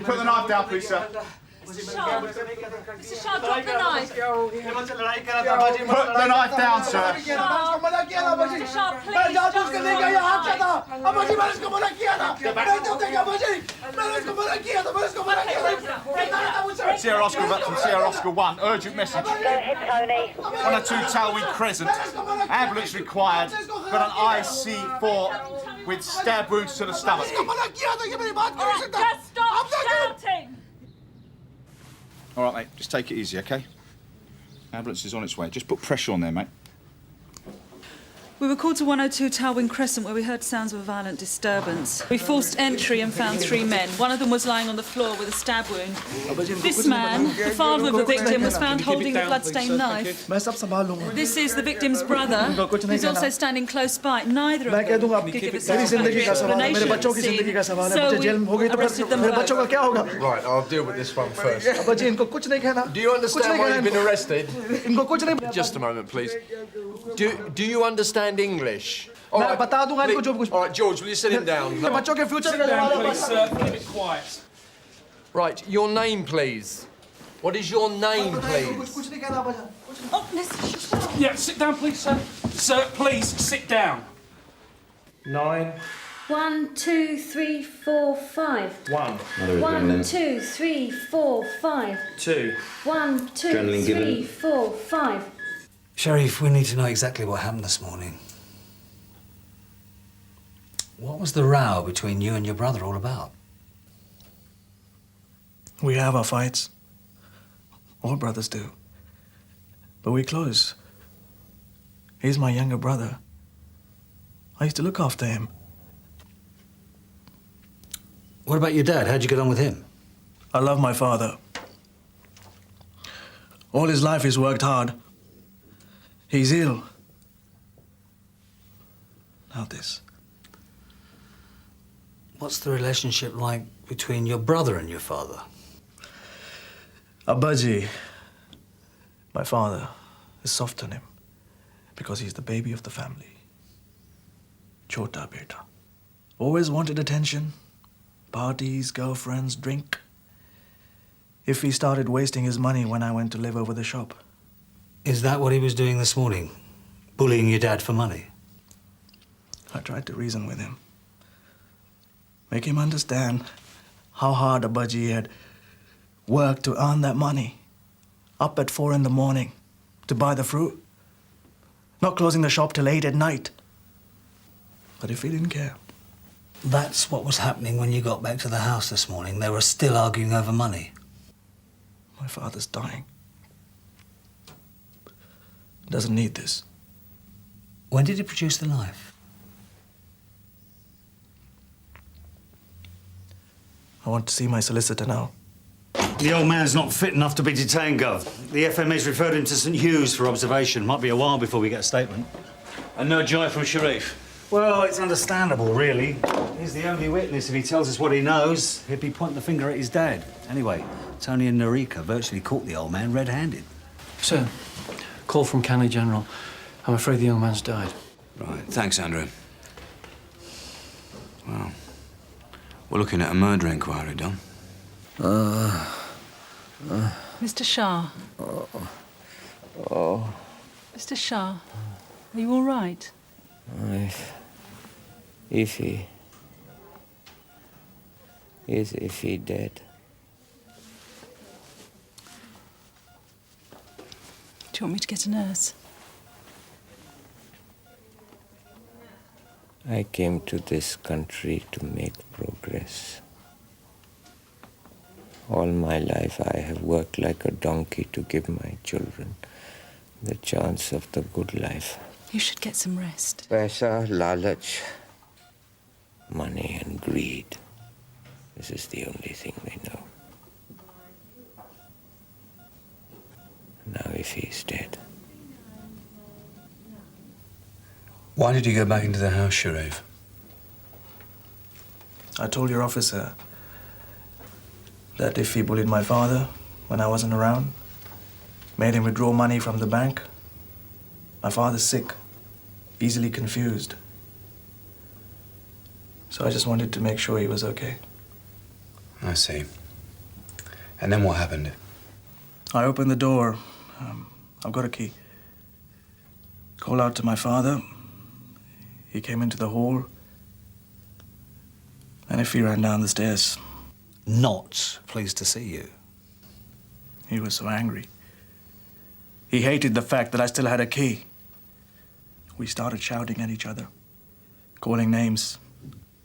Put the knife down, please, sir. Mr. Sharp, drop the knife. Put the knife down, sir. Mr. Sharp, please, Sierra Oscar from Sierra Oscar 1. Urgent message. Go ahead, Tony. 102 Tallwyn Crescent. Ambulance required. Got an IC4 with stab wounds to the stomach. All right, just stop shouting. All right, mate. Just take it easy, OK? Ambulance is on its way. Just put pressure on there, mate. We were called to 102 Tallwyn Crescent where we heard sounds of a violent disturbance. We forced entry and found 3 men. One of them was lying on the floor with a stab wound. This man, the father of the victim, was found holding a blood-stained knife. This is the victim's brother, who's also standing close by. Neither of them could give a satisfactory explanation, it seemed. So we arrested them both. Right, I'll deal with this one first. Do you understand why you've been arrested? Just a moment, please. Do you understand English? All right, George, will you sit him down? Sit down, please, sir. Keep it quiet. Right, your name, please. What is your name, please? Yeah, sit down, please, sir. Sir, please, sit down. 9. 1, 2, 3, 4, 5. 1. 1, 2, 3, 4, 5. 2. 1, 2, Adrenaline 3, given. 4, 5. Sheriff, we need to know exactly what happened this morning. What was the row between you and your brother all about? We have our fights. All brothers do. But we're close. He's my younger brother. I used to look after him. What about your dad? How'd you get on with him? I love my father. All his life he's worked hard. He's ill. Now this. What's the relationship like between your brother and your father? Abaji, my father, is soft on him because he's the baby of the family. Chota beta. Always wanted attention. Parties, girlfriends, drink. If he started wasting his money when I went to live over the shop. Is that what he was doing this morning? Bullying your dad for money? I tried to reason with him. Make him understand how hard Abaji had worked to earn that money. Up at 4 in the morning to buy the fruit. Not closing the shop till 8 at night. But if he didn't care. That's what was happening when you got back to the house this morning. They were still arguing over money. My father's dying. Doesn't need this. When did he produce the knife? I want to see my solicitor now. The old man's not fit enough to be detained, Gov. The FMA's referred him to St Hugh's for observation. Might be a while before we get a statement. And no joy from Sharif. Well, it's understandable, really. He's the only witness. If he tells us what he knows, he'd be pointing the finger at his dad. Anyway, Tony and Narika virtually caught the old man red-handed. Sir, call from Canley General. I'm afraid the young man's died. Right, thanks, Andrew. Well, we're looking at a murder inquiry, Don. Mr. Shah. Oh. Mr. Shah, are you all right? Ify. Is Ify dead? Do you want me to get a nurse? I came to this country to make progress. All my life I have worked like a donkey to give my children the chance of the good life. You should get some rest. Paisa, lalach, money and greed. This is the only thing they know. Now if he's dead. Why did you go back into the house, Sharif? I told your officer that if he bullied my father when I wasn't around, made him withdraw money from the bank. My father's sick, easily confused. So I just wanted to make sure he was okay. I see. And then what happened? I opened the door. I've got a key. Called out to my father. He came into the hall. And if he ran down the stairs. Not pleased to see you. He was so angry. He hated the fact that I still had a key. We started shouting at each other, calling names.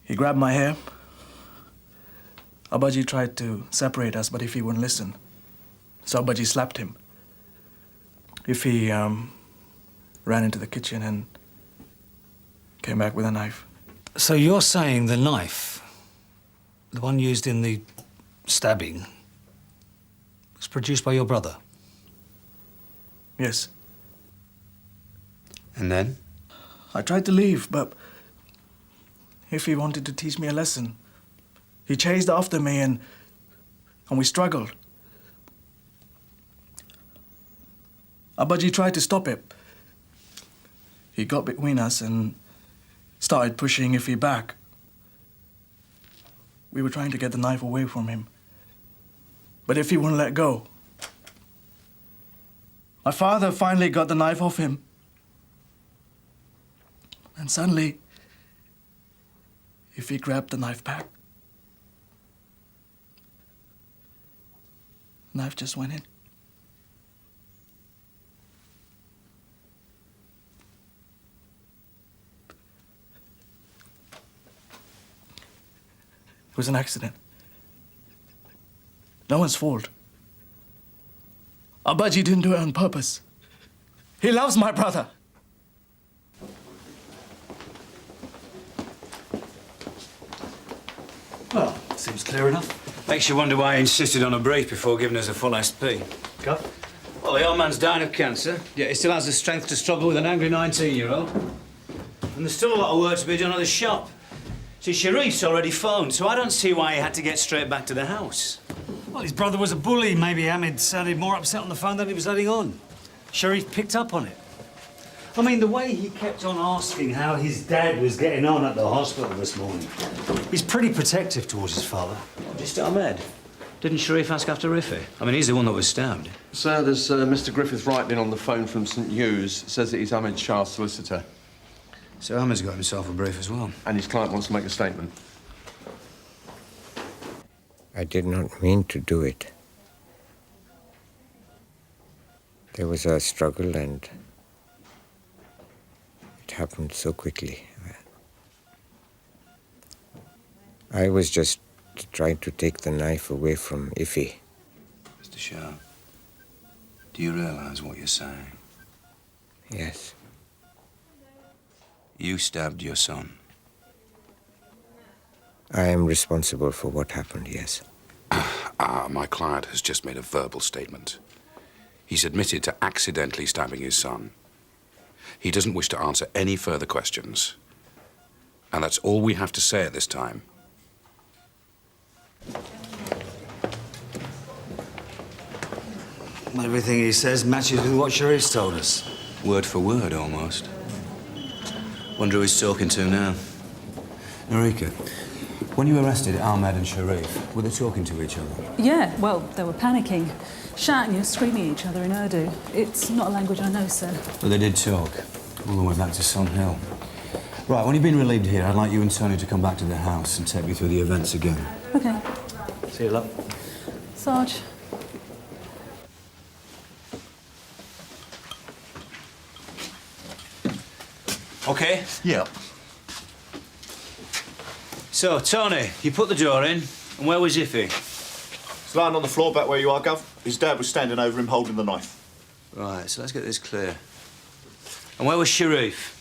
He grabbed my hair. Abaji tried to separate us, but Ify wouldn't listen. So Abaji slapped him. Ify ran into the kitchen and came back with a knife. So you're saying the knife, the one used in the stabbing, was produced by your brother? Yes. And then? I tried to leave, but Ify wanted to teach me a lesson. He chased after me and we struggled. Abaji tried to stop it. He got between us and started pushing Ify back. We were trying to get the knife away from him, but Ify wouldn't let go. My father finally got the knife off him. And suddenly, Ify grabbed the knife back. The knife just went in. It was an accident. No one's fault. Abaji didn't do it on purpose. He loves my brother. Well, seems clear enough. Makes you wonder why he insisted on a brief before giving us a full SP. Cup? Well, the old man's dying of cancer, yet he still has the strength to struggle with an angry 19-year-old. And there's still a lot of work to be done at the shop. See, Sharif's already phoned, so I don't see why he had to get straight back to the house. Well, his brother was a bully. Maybe Hamid sounded more upset on the phone than he was letting on. Sharif picked up on it. I mean, the way he kept on asking how his dad was getting on at the hospital this morning. He's pretty protective towards his father. Just Ahmed. Didn't Sharif ask after Riffy? I mean, he's the one that was stabbed. Sir, there's Mr. Griffith writing on the phone from St. Hugh's. Says that he's Ahmed Shah's solicitor. So Ahmed's got himself a brief as well. And his client wants to make a statement. I did not mean to do it. There was a struggle and it happened so quickly. I was just trying to take the knife away from Ify. Mr. Shah, do you realise what you're saying? Yes. You stabbed your son. I am responsible for what happened, yes. My client has just made a verbal statement. He's admitted to accidentally stabbing his son. He doesn't wish to answer any further questions. And that's all we have to say at this time. Everything he says matches with what Sharif's told us. Word for word, almost. Wonder who he's talking to now. Narika, when you arrested Ahmed and Sharif, were they talking to each other? Yeah, well, they were panicking, shouting and screaming at each other in Urdu. It's not a language I know, sir. But they did talk, all the way back to Sun Hill. Right, when you've been relieved here, I'd like you and Tony to come back to the house and take me through the events again. OK. See you, love. Sarge. OK? Yeah. So, Tony, you put the door in, and where was Iffy? He's lying on the floor back where you are, Gov. His dad was standing over him holding the knife. Right, so let's get this clear. And where was Sharif?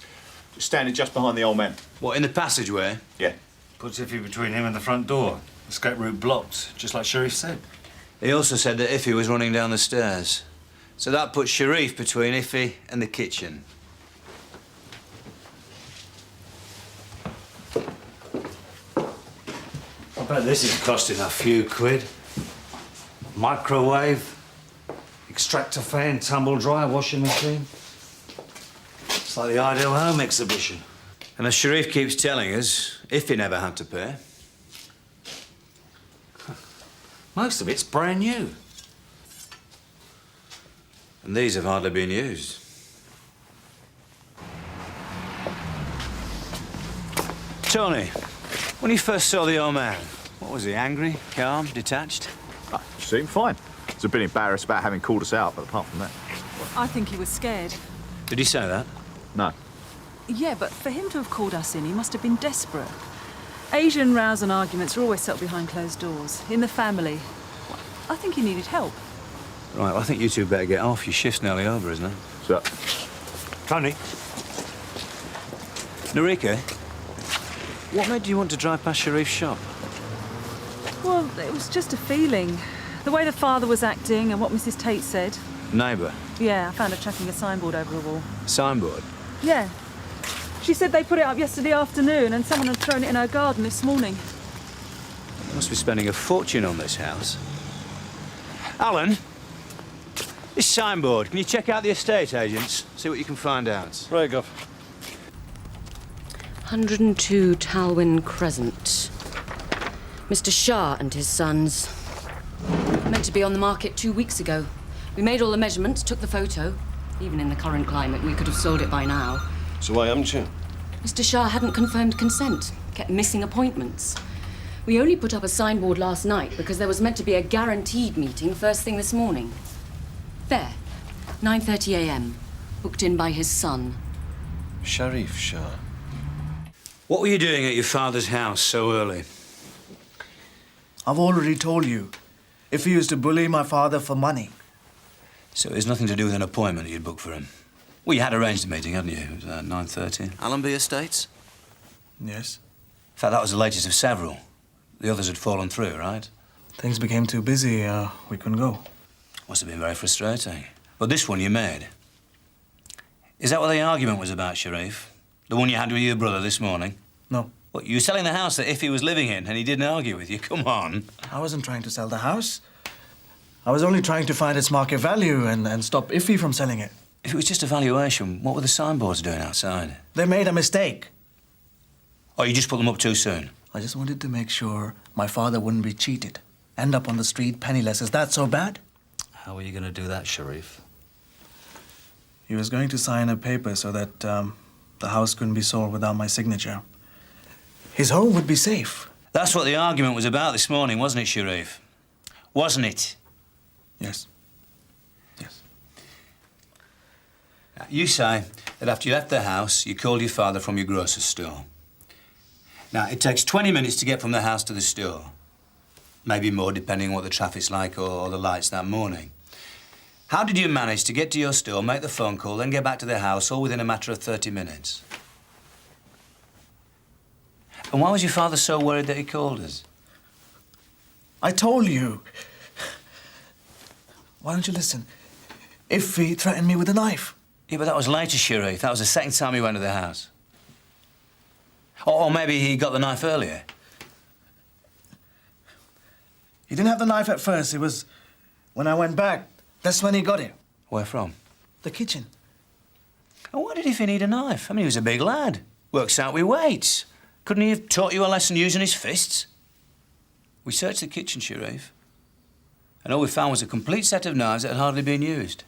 Standing just behind the old man. What, in the passageway? Yeah. Puts Iffy between him and the front door. Escape route blocked, just like Sharif said. He also said that Iffy was running down the stairs. So that puts Sharif between Iffy and the kitchen. I bet this is costing a few quid. Microwave, extractor fan, tumble dryer, washing machine. It's like the Ideal Home exhibition. And as Sharif keeps telling us, Iffy never had to pay. Most of it's brand new. And these have hardly been used. Tony, when you first saw the old man, what was he, angry, calm, detached? He seemed fine. He's a bit embarrassed about having called us out, but apart from that... I think he was scared. Did he say that? No. Yeah, but for him to have called us in, he must have been desperate. Asian rows and arguments are always settled behind closed doors, in the family. I think he needed help. Right, well, I think you two better get off. Your shift's nearly over, isn't it? So... Tony? Narika, what made you want to drive past Sharif's shop? Well, it was just a feeling. The way the father was acting and what Mrs. Tate said. Neighbour? Yeah, I found her chucking a signboard over a wall. Signboard? Yeah. She said they put it up yesterday afternoon and someone had thrown it in her garden this morning. You must be spending a fortune on this house. Alan, this signboard, can you check out the estate agents? See what you can find out. Right, Gov. 102 Talwyn Crescent. Mr. Shah and his sons. Meant to be on the market 2 weeks ago. We made all the measurements, took the photo. Even in the current climate, we could have sold it by now. So why haven't you? Mr. Shah hadn't confirmed consent, kept missing appointments. We only put up a signboard last night because there was meant to be a guaranteed meeting first thing this morning. There, 9:30 a.m., booked in by his son. Sharif Shah. What were you doing at your father's house so early? I've already told you. If he used to bully my father for money. So it has nothing to do with an appointment you'd booked for him? Well, you had arranged a meeting, hadn't you? It was 9:30. Allenby Estates? Yes. In fact, that was the latest of several. The others had fallen through, right? Things became too busy. We couldn't go. Must have been very frustrating. But this one you made. Is that what the argument was about, Sharif? The one you had with your brother this morning? No. What, you were selling the house that Iffy was living in and he didn't argue with you? Come on. I wasn't trying to sell the house. I was only trying to find its market value and stop Iffy from selling it. If it was just a valuation, what were the signboards doing outside? They made a mistake. Oh, you just put them up too soon? I just wanted to make sure my father wouldn't be cheated. End up on the street penniless. Is that so bad? How are you going to do that, Sharif? He was going to sign a paper so that the house couldn't be sold without my signature. His home would be safe. That's what the argument was about this morning, wasn't it, Sharif? Wasn't it? Yes. Yes. You say that after you left the house, you called your father from your grocer's store. Now, it takes 20 minutes to get from the house to the store. Maybe more, depending on what the traffic's like or the lights that morning. How did you manage to get to your store, make the phone call, then get back to the house, all within a matter of 30 minutes? And why was your father so worried that he called us? I told you. Why don't you listen? Iffy threatened me with a knife. Yeah, but that was later, Sharif. That was the second time he went to the house. Or maybe he got the knife earlier. He didn't have the knife at first. It was when I went back. That's when he got it. Where from? The kitchen. And why did he need a knife? I mean, he was a big lad. Works out with weights. Couldn't he have taught you a lesson using his fists? We searched the kitchen, Sharif, and all we found was a complete set of knives that had hardly been used.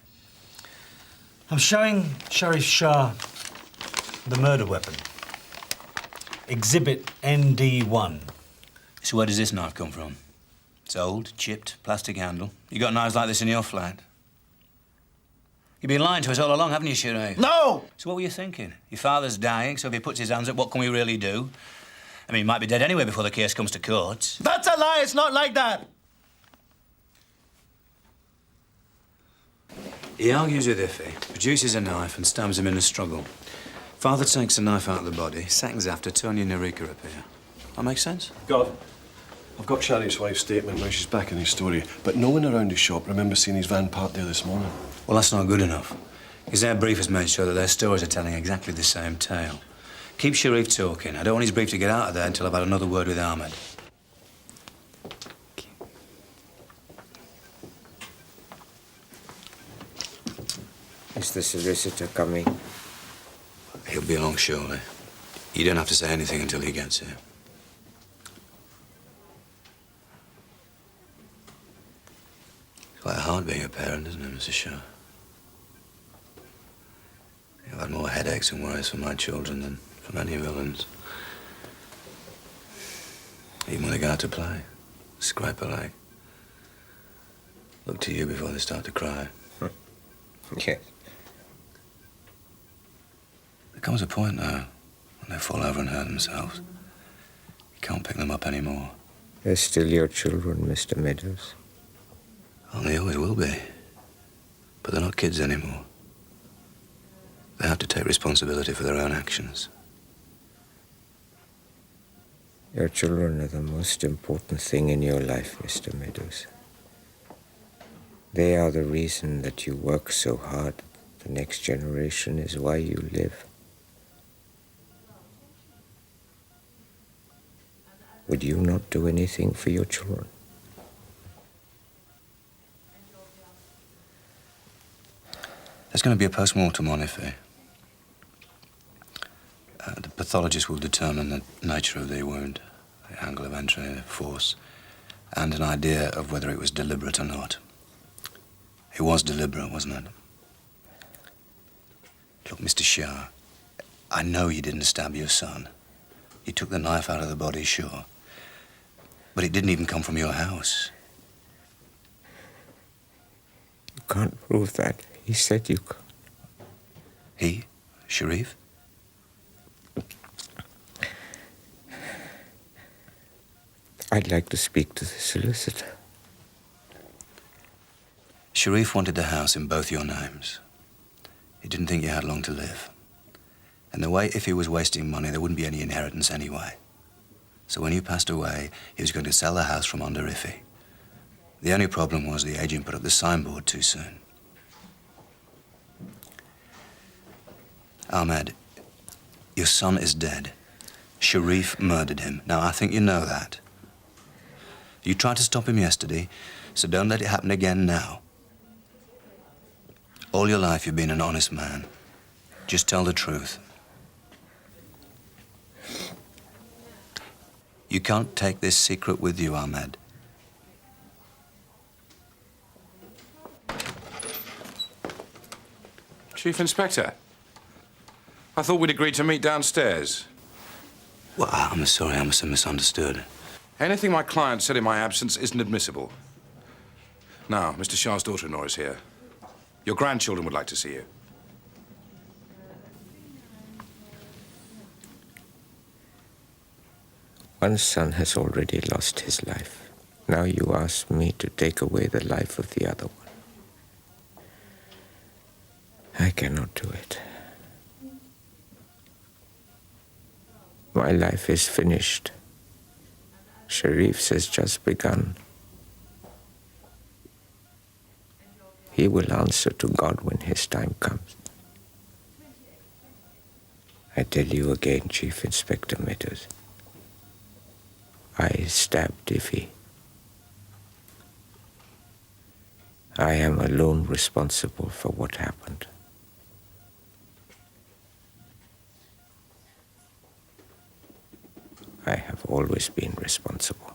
I'm showing Sheriff Shah the murder weapon. Exhibit ND1. So where does this knife come from? It's old, chipped, plastic handle. You got knives like this in your flat? You've been lying to us all along, haven't you, Sharif? No! So what were you thinking? Your father's dying, so if he puts his hands up, what can we really do? I mean, he might be dead anyway before the case comes to court. That's a lie. It's not like that. He argues with Iffy, produces a knife and stabs him in a struggle. Father takes the knife out of the body. Seconds after, Tony and Eureka appear. That makes sense? God, I've got Charlotte's wife's statement now she's back in his story, but no one around his shop remembers seeing his van parked there this morning. Well, that's not good enough. Because their brief has made sure that their stories are telling exactly the same tale. Keep Sharif talking. I don't want his brief to get out of there until I've had another word with Ahmed. Is the solicitor coming? He'll be along shortly. You don't have to say anything until he gets here. It's quite hard being a parent, isn't it, Mr. Shaw? I've had more headaches and worries for my children than from any villains. Even when they go out to play, scrape a leg. Look to you before they start to cry. Yes. There comes a point now when they fall over and hurt themselves. You can't pick them up anymore. They're still your children, Mr. Meadows. Oh, they always will be. But they're not kids anymore. They have to take responsibility for their own actions. Your children are the most important thing in your life, Mr. Meadows. They are the reason that you work so hard. The next generation is why you live. Would you not do anything for your children? There's going to be a post-mortem on Ife. The pathologist will determine the nature of the wound, the angle of entry, the force, and an idea of whether it was deliberate or not. It was deliberate, wasn't it? Look, Mr. Shah, I know you didn't stab your son. You took the knife out of the body, sure. But it didn't even come from your house. You can't prove that. He said you could. He? Sharif? I'd like to speak to the solicitor. Sharif wanted the house in both your names. He didn't think you had long to live. And the way if he was wasting money, there wouldn't be any inheritance anyway. So when you passed away, he was going to sell the house from under Iffy. The only problem was the agent put up the signboard too soon. Ahmed, your son is dead. Sharif murdered him. Now, I think you know that. You tried to stop him yesterday, so don't let it happen again now. All your life, you've been an honest man. Just tell the truth. You can't take this secret with you, Ahmed. Chief Inspector, I thought we'd agreed to meet downstairs. Well, I'm sorry, I must have misunderstood. Anything my client said in my absence isn't admissible. Now, Mr. Shah's daughter-in-law is here. Your grandchildren would like to see you. One son has already lost his life. Now you ask me to take away the life of the other one. I cannot do it. My life is finished. Sharif's has just begun. He will answer to God when his time comes. I tell you again, Chief Inspector Meadows, I stabbed Iffy. I am alone responsible for what happened. I have always been responsible.